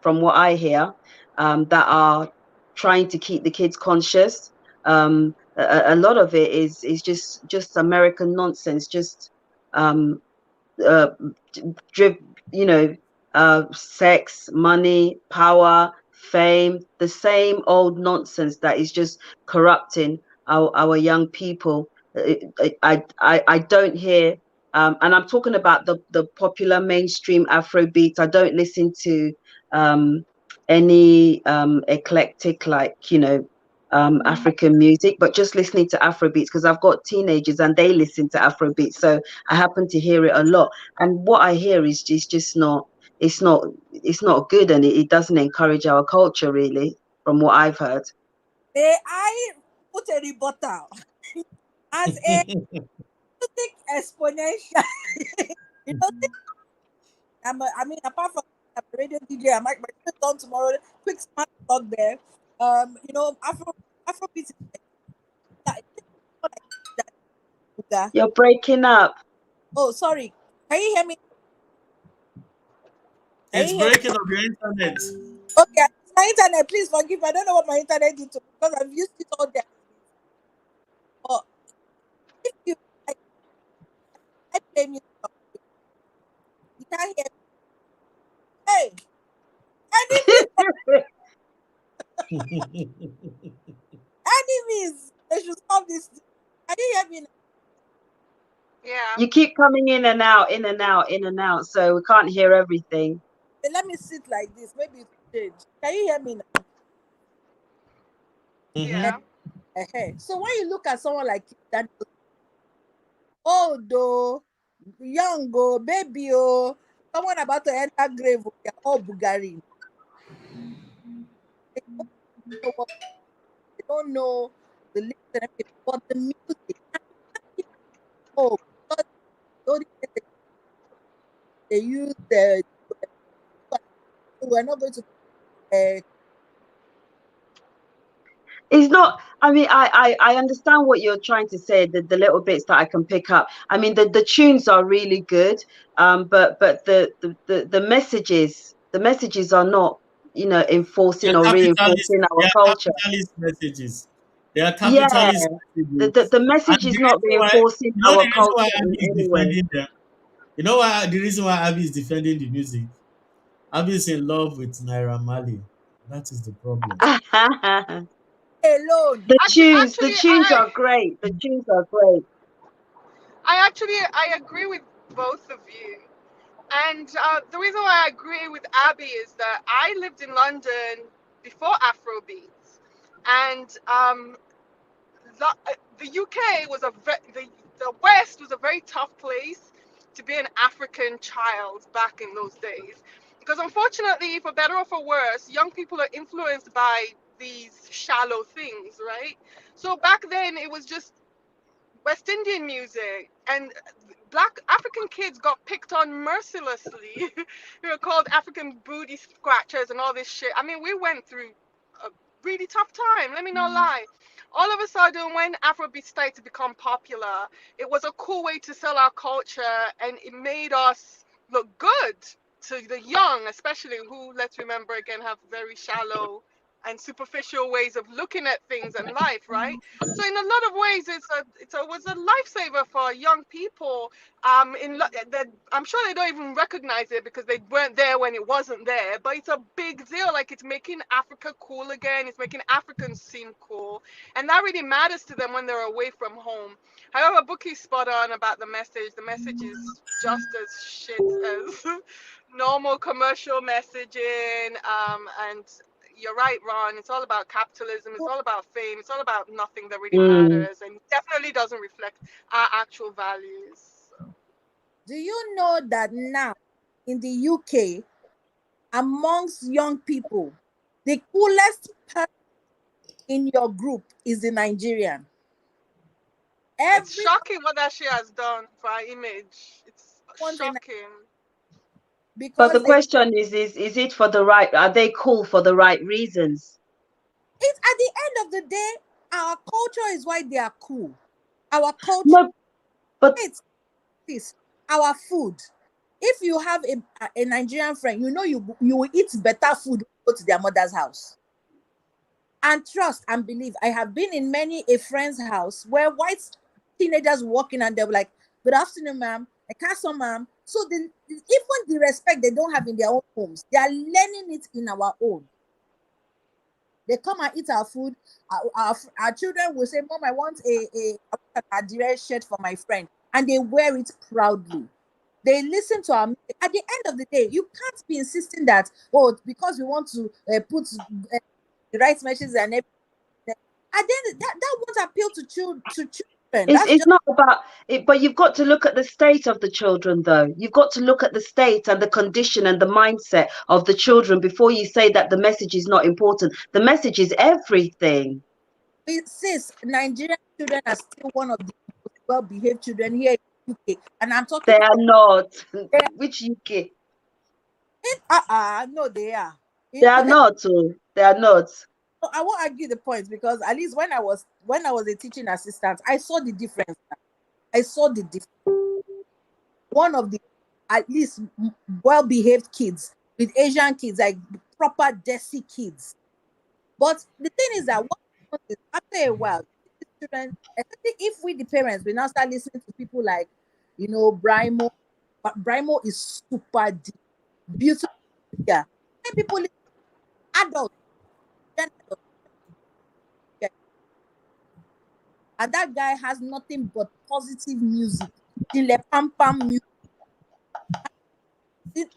from what I hear, that are trying to keep the kids conscious. A lot of it is just American nonsense, just um, uh, drip, you know, sex, money, power, fame, the same old nonsense that is just corrupting our young people. I don't hear, and I'm talking about the popular mainstream Afrobeat. I don't listen to any eclectic, like, African music, but just listening to Afrobeats because I've got teenagers and they listen to Afrobeats, so I happen to hear it a lot. And what I hear is just not, it's not good, and it doesn't encourage our culture really, from what I've heard. May I put a rebuttal as a music exponential? you know, I mean, apart from I'm a radio DJ, I might sit on tomorrow. Quick smart talk there. Afrobeat is it's not like that. Buga. You're breaking up. Oh, sorry. Can you hear me? Can It's you hear me? breaking up your internet. Okay, my internet. Please forgive me. I don't know what my internet did to me because I've used it all day. But if you like, I play music, you can't hear me. Hey, enemies, they should stop this. Can you hear me now? Yeah. You keep coming in and out, in and out, in and out, so we can't hear everything. Let me sit like this. Maybe it will change. Can you hear me now? Mhm. Yeah. So when you look at someone like that, old oh, young oh, baby oh, someone about to enter grave, oh, they're all Bulgarian. They don't know what, they don't know the lyrics and everything, but the music. Oh, because the only thing they use we're not going to. Uh, It's not, I mean, I understand what you're trying to say, the little bits that I can pick up. I mean, the tunes are really good, but the messages are not, enforcing They're or capitalist. reinforcing They our are culture. capitalist messages. They are Yeah, capitalist the, messages. the, the And message the is not reason why, reinforcing the our reason why culture in Abby is any way. defending them. You know why the reason why Abby is defending the music? Abby is in love with Naira Marley. That is the problem. alone. The Actually, tunes, the actually, tunes are great. The tunes are great. I agree with both of you. And the reason why I agree with Abby is that I lived in London before Afrobeats, and the UK was the West was a very tough place to be an African child back in those days, because unfortunately, for better or for worse, young people are influenced by these shallow things, right? So back then it was just West Indian music, and black African kids got picked on mercilessly. They were called African booty scratchers and all this shit. I mean, we went through a really tough time, let me not lie. All of a sudden, when Afrobeat started to become popular, it was a cool way to sell our culture, and it made us look good to the young, especially, who, let's remember again, have very shallow and superficial ways of looking at things and life, right? So in a lot of ways, it was a lifesaver for young people. That I'm sure they don't even recognize it because they weren't there when it wasn't there. But it's a big deal. Like, it's making Africa cool again. It's making Africans seem cool, and that really matters to them when they're away from home. However, Bookie's spot on about the message. The message is just as shit as normal commercial messaging. And you're right, Ron. It's all about capitalism. It's all about fame. It's all about nothing that really matters, and definitely doesn't reflect our actual values. Do you know that now in the UK, amongst young people, the coolest person in your group is the Nigerian? It's Every shocking what that shit has done for our image. It's one thing, shocking. But the because question is it for the right? Are they cool for the right reasons? it's at the end of the day, our culture is why they are cool. Our culture, No, but it's this, our food. If you have a Nigerian friend, you know you will eat better food when you go to their mother's house. And trust and believe, I have been in many a friend's house where white teenagers walk in and they're like, "Good afternoon, ma'am. I castle, ma'am." So even the respect they don't have in their own homes, they are learning it in our own. They come and eat our food. Our children will say, "Mom, I want an Adire shirt for my friend," and they wear it proudly. They listen to our music. At the end of the day, you can't be insisting that, oh, because we want to put the right messages and everything. And then that won't appeal to children. That's it's just not about it. But you've got to look at the state of the children, though. You've got to look at the state and the condition and the mindset of the children before you say that the message is not important. The message is everything. sis. Nigerian children are still one of the most well-behaved children here in UK, and I'm talking They are from not. Which UK? no, they are. They are not. Oh, they are not. I won't argue the point, because at least when I was a teaching assistant, I saw the difference. I saw the difference. One of the at least well-behaved kids with Asian kids, like proper Desi kids. But the thing is that what happens is, after a while, these children, especially if we the parents, we now start listening to people like, Brimo. But Brimo is super deep, beautiful. Yeah, people, adults, and that guy has nothing but positive music, the pam pam music. Even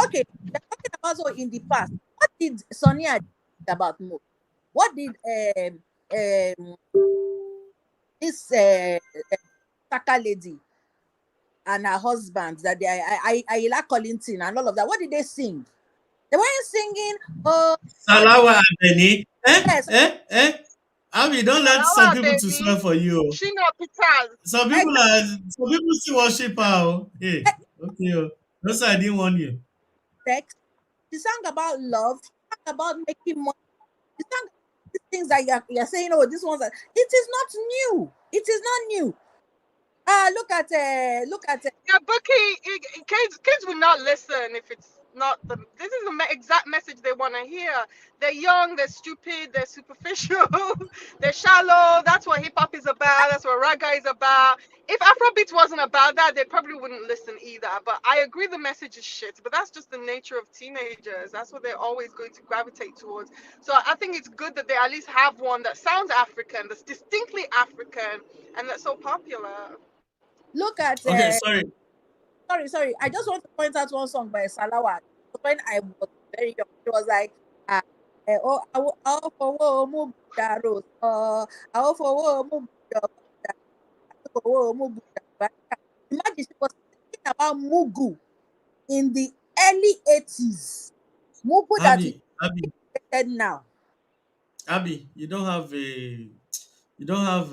okay, they're talking about, so in the past, what did Sonia about more? What did this Saka lady and her husband, that they Ayla Collington and all of that, what did they sing? They weren't singing. Oh, Salawa Abeni. yes, Abi, don't let some Salawa people to baby, swear for you. Shina Peters. Some people still worship her. Oh. Hey, okay. Oh. Those I didn't warn you. sex. She sang about love. She sang about making money. She sang these things that you're saying. Oh, this one's. It is not new. It is not new. Look at Yeah, Bucky, kids will not listen if it's not the. This is the exact message they want to hear. They're young, they're stupid, they're superficial, they're shallow. That's what hip hop is about. That's what raga is about. If Afrobeats wasn't about that, they probably wouldn't listen either. But I agree, the message is shit. But that's just the nature of teenagers. That's what they're always going to gravitate towards. So I think it's good that they at least have one that sounds African, that's distinctly African, and that's so popular. look at Okay, sorry. sorry. I just want to point out one song by Salawa. When I was very young, it was like, oh, I for wo mu rose. I for wo mu Imagine, she was thinking about Mugu in the early 80s. Mugu that is Abi, created now. Abby, you don't have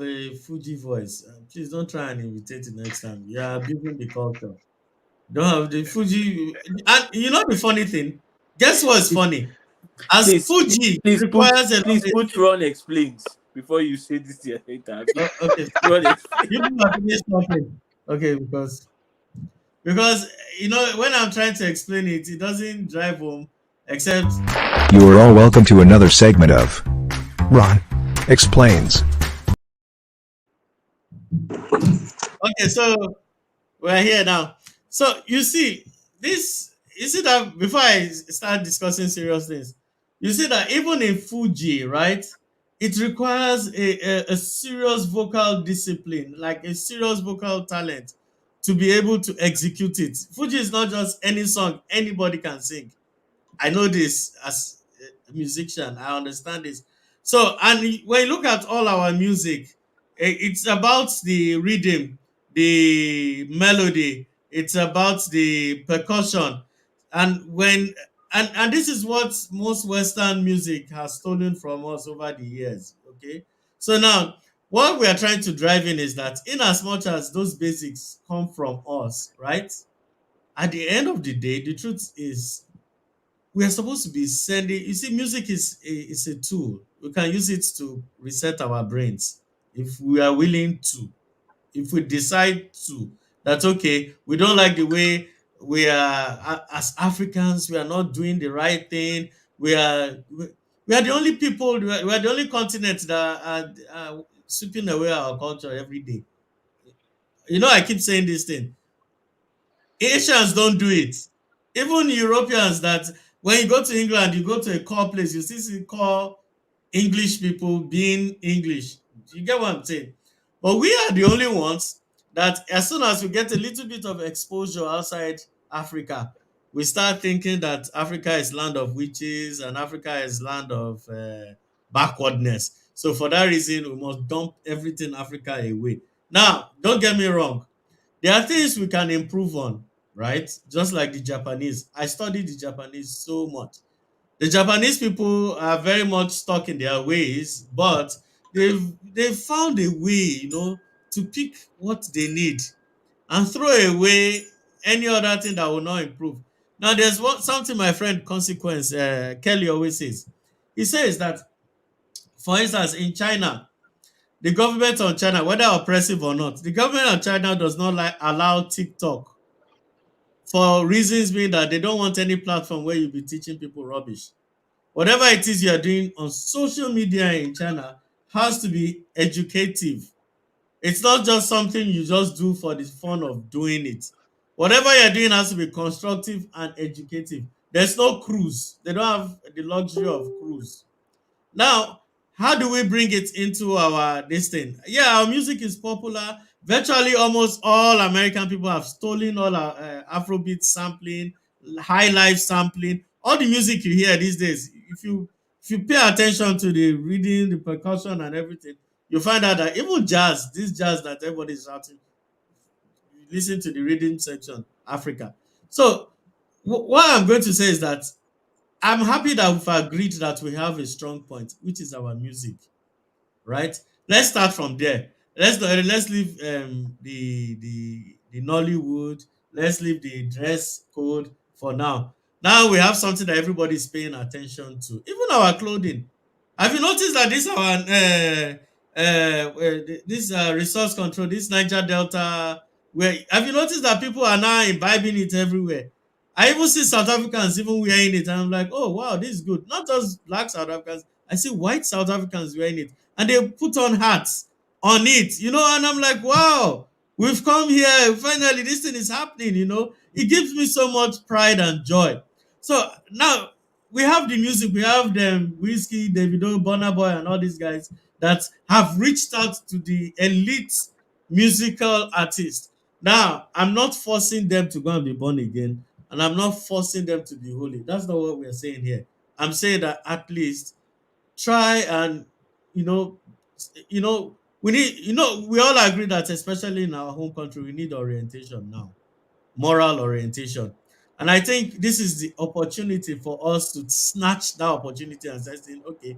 a Fuji voice. Please don't try and imitate it next time. You are abusing the culture. Don't have the Fuji. And you know the funny thing? Guess what's Please, funny? As please, Fuji please put, requires a lot please of. put Ron explains before you say this to your interview. Oh, okay, Ron explains. you people are finished talking. Okay, because you know when I'm trying to explain it, it doesn't drive home. Except You are all welcome to another segment of Ron Explains. okay, so we're here now. So you see this. You see that before I start discussing serious things, you see that even in Fuji, right, it requires a serious vocal discipline, like a serious vocal talent, to be able to execute it. Fuji is not just any song anybody can sing. I know this as a musician. I understand this. So, and when you look at all our music, it's about the rhythm, the melody. It's about the percussion, and when and this is what most Western music has stolen from us over the years. Okay, so now what we are trying to drive in is that, in as much as those basics come from us, right? At the end of the day, the truth is we are supposed to be sending. You see, music is a tool. We can use it to reset our brains if we are willing to. If we decide to, that okay, we don't like the way we are as Africans. We are not doing the right thing. We are the only people. We are the only continent that are sweeping away our culture every day. You know, I keep saying this thing. Asians don't do it. Even Europeans, that when you go to England, you go to a core place, you see call English people being English. You get what I'm saying? But we are the only ones that, as soon as we get a little bit of exposure outside Africa, we start thinking that Africa is land of witches and Africa is land of backwardness. So for that reason, we must dump everything Africa away. Now, don't get me wrong. There are things we can improve on, right? Just like the Japanese. I studied the Japanese so much. The Japanese people are very much stuck in their ways, but they've found a way, to pick what they need and throw away any other thing that will not improve. Now, there's something my friend Consequence Kelly always says. He says that, for instance, in China, the government of China, whether oppressive or not, the government of China does not allow TikTok, for reasons being that they don't want any platform where you be teaching people rubbish. Whatever it is you are doing on social media in China has to be educative. It's not just something you just do for the fun of doing it. Whatever you're doing has to be constructive and educative. There's no cruise. They don't have the luxury of cruise. Now, how do we bring it into our this thing? Yeah, our music is popular. Virtually almost all American people have stolen all our Afrobeat sampling, high life sampling, all the music you hear these days. If you pay attention to the reading, the percussion, and everything, you find out that even jazz, this jazz that everybody is shouting, you listen to the reading section, Africa. So what I'm going to say is that I'm happy that we've agreed that we have a strong point, which is our music, right? Let's start from there. Let's leave the Nollywood. Let's leave the dress code for now. Now we have something that everybody is paying attention to, even our clothing. Have you noticed that this resource control, this Niger Delta, where have you noticed that people are now imbibing it everywhere? I even see South Africans even wearing it, and I'm like, oh wow, this is good. Not just black South Africans, I see white South Africans wearing it, and they put on hats on it, and I'm like, wow, we've come here. Finally, this thing is happening, It gives me so much pride and joy. So now we have the music, we have them, Whiskey, Davido, Burna Boy, and all these guys that have reached out to the elite musical artists. Now, I'm not forcing them to go and be born again, and I'm not forcing them to be holy. That's not what we're saying here. I'm saying that at least try and you know we need, we all agree that, especially in our home country, we need orientation now, moral orientation. And I think this is the opportunity for us to snatch that opportunity and say, okay,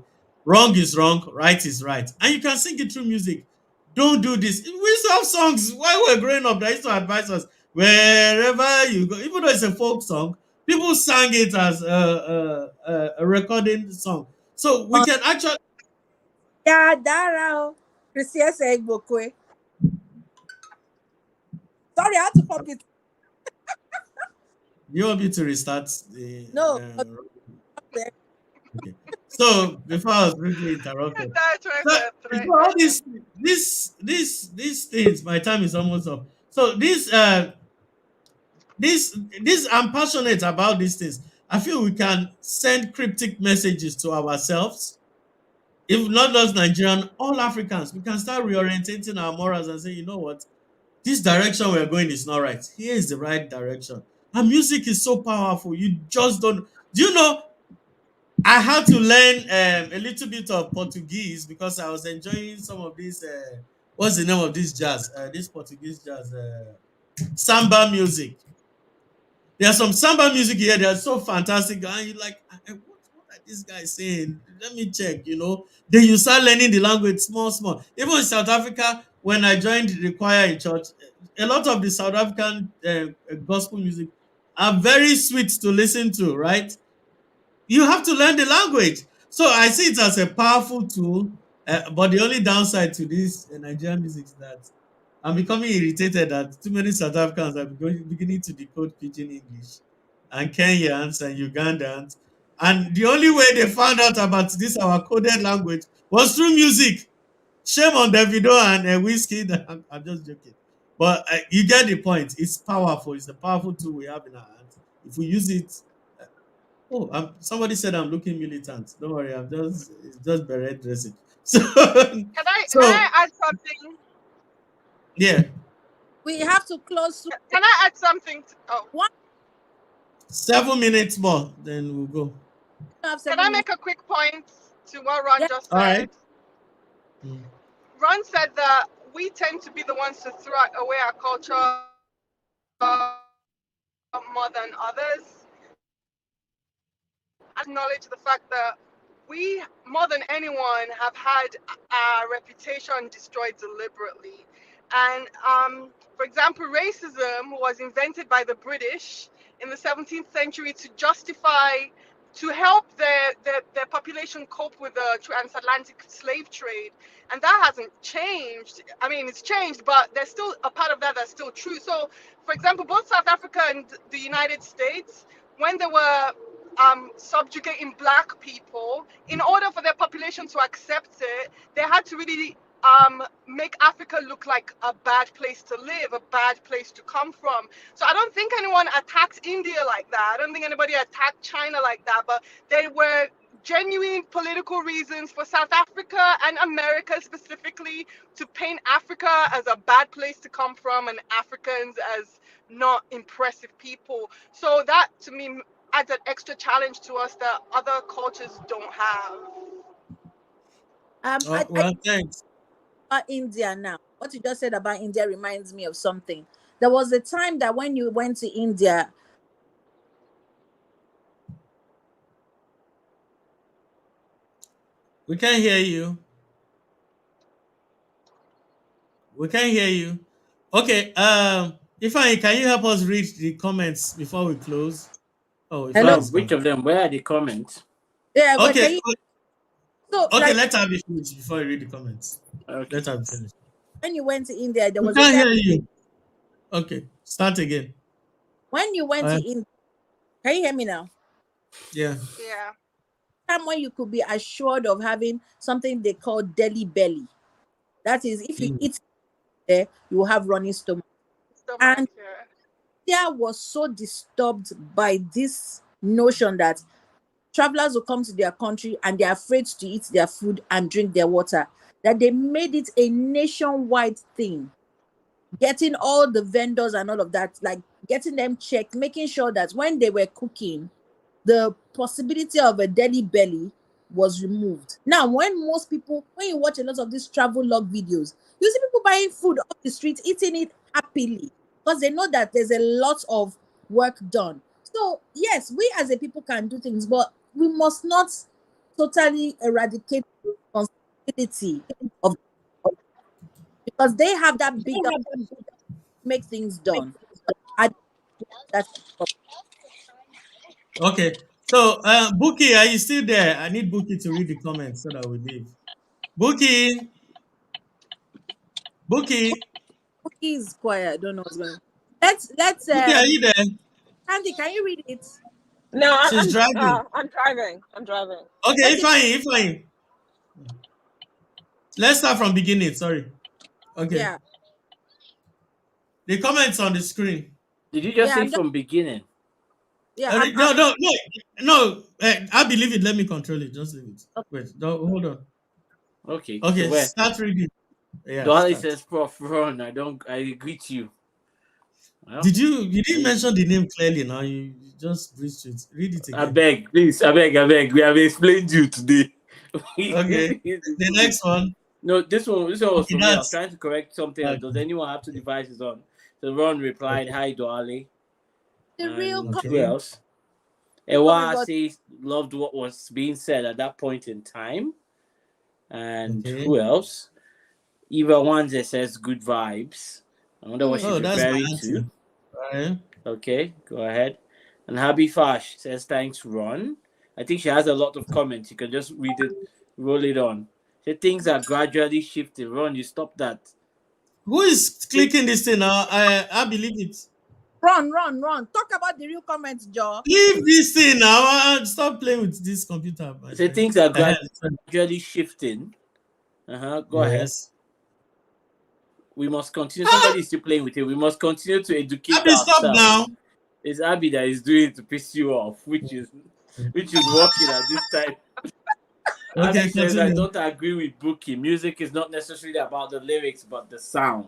Wrong is wrong, right is right. And you can sing it through music. Don't do this. We used to have songs while we were growing up that used to advise us wherever you go, even though it's a folk song, people sang it as a recording song. So we can actually. Yeah, Dara. Christian said Bokwe. Sorry, I had to pop it. You want me to restart the. No, Okay. So before I was rudely interrupted. That's why So, I threat. all these things, my time is almost up. So this I'm passionate about these things. I feel we can send cryptic messages to ourselves. If not just Nigerian, all Africans, we can start reorientating our morals and say, you know what, this direction we're going is not right. Here is the right direction. And music is so powerful. You just don't. Do you know? I had to learn a little bit of Portuguese because I was enjoying some of this. What's the name of this jazz? This Portuguese jazz, samba music. There's some samba music here. They're so fantastic, and you're like, what are these guys saying? Let me check. Then you start learning the language small, small. Even in South Africa, when I joined the choir in church, a lot of the South African gospel music are very sweet to listen to, right? You have to learn the language. So I see it as a powerful tool. But the only downside to this Nigerian music is that I'm becoming irritated that too many South Africans are beginning to decode Pidgin English, and Kenyans and Ugandans. And the only way they found out about this our coded language was through music. Shame on Davido and Whiskey. I'm just joking. But you get the point. It's powerful. It's a powerful tool we have in our hands. If we use it. Oh, somebody said I'm looking militant. Don't worry, it's just beret dressing. So, Can I add something? Yeah. we have to close. Can I add something? What? 7 minutes more, then we'll go. Can I make a quick point to what Ron just said? All right. Ron said that we tend to be the ones to throw away our culture more than others. Acknowledge the fact that we, more than anyone, have had our reputation destroyed deliberately. And for example, racism was invented by the British in the 17th century to help their population cope with the transatlantic slave trade. And that hasn't changed. I mean, it's changed, but there's still a part of that that's still true. So, for example, both South Africa and the United States, when they were subjugating black people, in order for their population to accept it, they had to really make Africa look like a bad place to live, a bad place to come from. So I don't think anyone attacked India like that. I don't think anybody attacked China like that, but they were genuine political reasons for South Africa and America specifically to paint Africa as a bad place to come from and Africans as not impressive people. So that to me adds an extra challenge to us that other cultures don't have. Thanks. About India now. What you just said about India reminds me of something. There was a time that when you went to India, we can't hear you. We can't hear you. Okay. Ifeanyi, can you help us read the comments before we close? Oh, hello. Which of them? Where are the comments? Yeah. Okay. So, okay, let her be finished before you read the comments. Okay. Let her be finished. When you went to India, there was we can't hear you. Okay, start again. When you went to India, can you hear me now? Yeah. Yeah. Time when you could be assured of having something they call deli belly. That is, if you eat there, you will have running stomach. And India was so disturbed by this notion that travelers will come to their country and they're afraid to eat their food and drink their water, that they made it a nationwide thing. Getting all the vendors and all of that, like getting them checked, making sure that when they were cooking, the possibility of a deli belly was removed. Now, when you watch a lot of these travel log videos, you see people buying food off the street, eating it happily because they know that there's a lot of work done. So, yes, we as a people can do things, but we must not totally eradicate the responsibility of, because they have that bigger make things done. I that Okay. So, Buki, are you still there? I need Buki to read the comments so that we leave. Buki, Buki, Cookie is quiet. I don't know what's going on. Let's Buki, are you there? Candy, can you read it? No, She's driving. I'm driving. I'm driving. Okay, Okay, fine. Let's start from beginning. Sorry. Okay. yeah, The comments on the screen. Did you just yeah, say from beginning? I'm No. I believe it. Let me control it. Just leave it. Wait. No, hold on. Okay, so Okay. where? Start reading. Yeah. Dolly Start. says, Prof, run. I greet you. Well, Did you didn't mention the name clearly now? You just breezed it. Read it I again. beg, please, I beg. We have explained you today. Okay. The next one. No, this one was Okay, for me. I was that's trying to correct something else. Does okay. anyone have two devices on? So Ron replied, "Hi, Dolly." the real And who Okay. else? comment Ewa got says loved what was being said at that point in time. And Okay. who else? Eva Wanze says good vibes. I wonder what mm, she's Oh, that's my referring to. auntie. Right. Okay, go ahead. And Happy Fash says thanks, Ron. I think she has a lot of comments. You can just read it, roll it on. Say things are gradually shifting. Ron, you stop that. Who is clicking this thing now? I believe it. run. Talk about the real comments, Joe. Leave this thing now. Stop playing with this computer, my Say friend. things are Sorry. gradually shifting. Go ahead. Yes. We must continue. Ah, Somebody is still playing with it. We must continue to educate Abby, stop ourselves. now. It's Abby that is doing it to piss you off, which is working at this time. Abby Okay, says, I continue. don't agree with Bookie. Music is not necessarily about the lyrics, but the sound.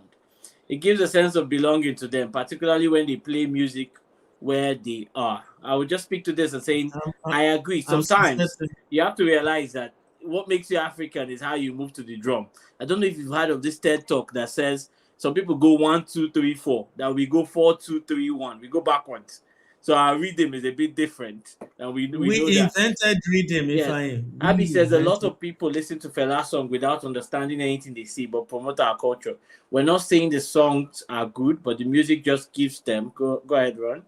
It gives a sense of belonging to them, particularly when they play music where they are. I would just speak to this and saying, I'm, I'm, I agree. I'm Sometimes suspecting. you have to realize that what makes you African is how you move to the drum. I don't know if you've heard of this TED talk that says some people go 1, 2, 3, 4. That we go 4, 2, 3, 1. We go backwards. So our rhythm is a bit different, and we know We that. invented rhythm, if Yes. I Abby we says a lot invented. of people listen to Fela song without understanding anything they see, but promote our culture. We're not saying the songs are good, but the music just gives them. Go ahead, Ron.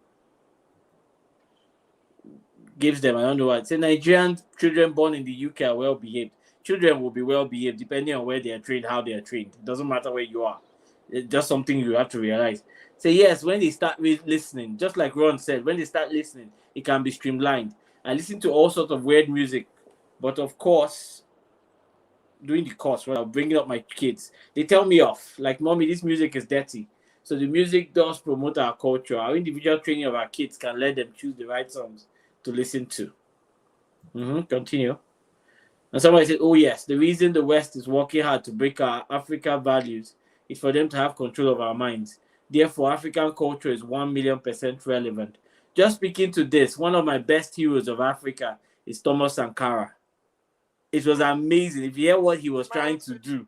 Gives them. I don't know what. Say Nigerian children born in the UK are well behaved. Children will be well behaved depending on where they are trained, how they are trained. It doesn't matter where you are. It's just something you have to realize. Say yes, when they start listening, just like Ron said, when they start listening, it can be streamlined. I listen to all sorts of weird music, but of course, doing the course, when I'm bringing up my kids, they tell me off. Like, mommy, this music is dirty. So the music does promote our culture. Our individual training of our kids can let them choose the right songs to listen to. Continue. And somebody said, oh yes, the reason the West is working hard to break our African values is for them to have control of our minds. Therefore, African culture is 1,000,000% relevant. Just speaking to this, one of my best heroes of Africa is Thomas Sankara. It was amazing. If you hear what he was trying to do,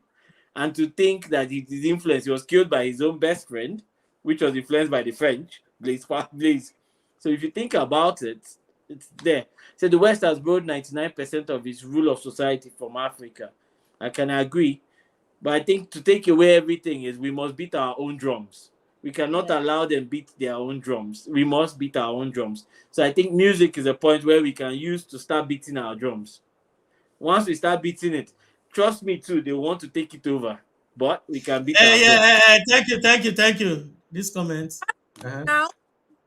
and to think that his influence, he was killed by his own best friend, which was influenced by the French, Blaise. So if you think about it, it's there. So the West has borrowed 99% of its rule of society from Africa. I can agree, but I think to take away everything is we must beat our own drums. We cannot Yeah. allow them beat their own drums. We must beat our own drums. So I think music is a point where we can use to start beating our drums. Once we start beating it, trust me too, they want to take it over. But we can beat our Yeah. drums. Thank you. This comment. Uh-huh. Now,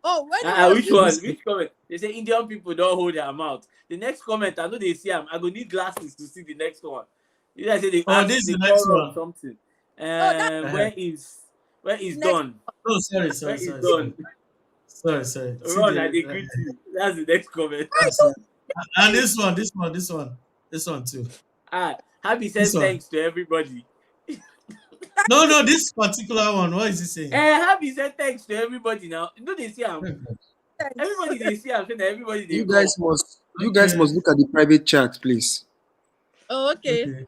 when he was Which reading, one? This, Which comment? They say Indian people don't hold their mouth. The next comment, I know they see them. I go need glasses to see the next one. You guys say they oh, ask, this is they the next call on one. something. oh, that's Uh-huh. Where is next. Don? Oh, Where is Don? sorry. See Ron, I the agree to you. That's the next comment. that's and this one too. Happy says This one. thanks to everybody. No, this particular one. What is he saying? Happy said thanks to everybody now. You know they see him. Everybody they see him saying that everybody they call. You guys Okay, must look at the private chat, please. Oh, okay. okay.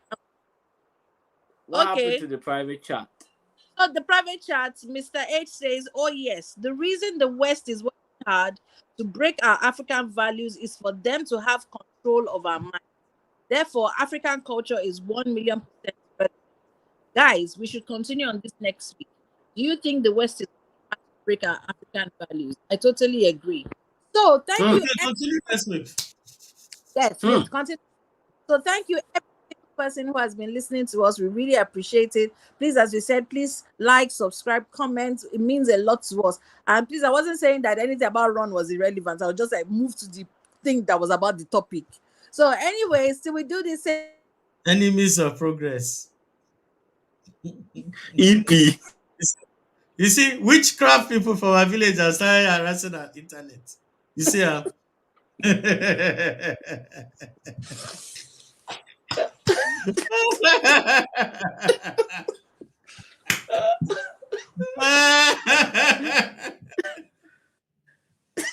What happened Okay. to the private chat? So the private chat, Mr. H says, oh yes, the reason the West is working hard to break our African values is for them to have control of our minds. Therefore, African culture is 1,000,000%. But guys, we should continue on this next week. Do you think the West is break our African values? I totally agree. So thank you. Okay, continue next week. Yes, please continue. So thank you every single person who has been listening to us. We really appreciate it. Please, as we said, please like, subscribe, comment. It means a lot to us. And please, I wasn't saying that anything about Ron was irrelevant. I was just like move to the thing that was about the topic. So, anyways, till we do this. Enemies of progress. EP. You see, witchcraft people from our village are starting harassing our internet. You see,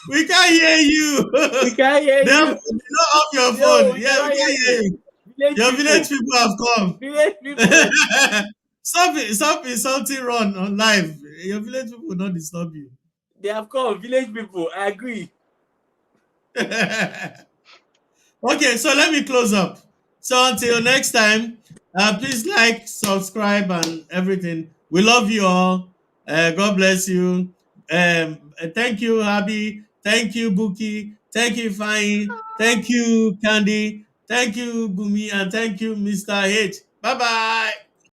we can't hear you. We can't hear They you. have not off your No, phone. we Yeah, we can't can hear hear you. you. Your village people have come. Village people. Stop insulting Ron on live. Your village people will not disturb you. They have come. Village people. I agree. Okay, so let me close up. So until next time, please like, subscribe, and everything. We love you all. God bless you. Thank you, Abby. Thank you, Buki. Thank you, Fine. Thank you, Candy. Thank you, Bumi, and thank you, Mr. H. Bye bye.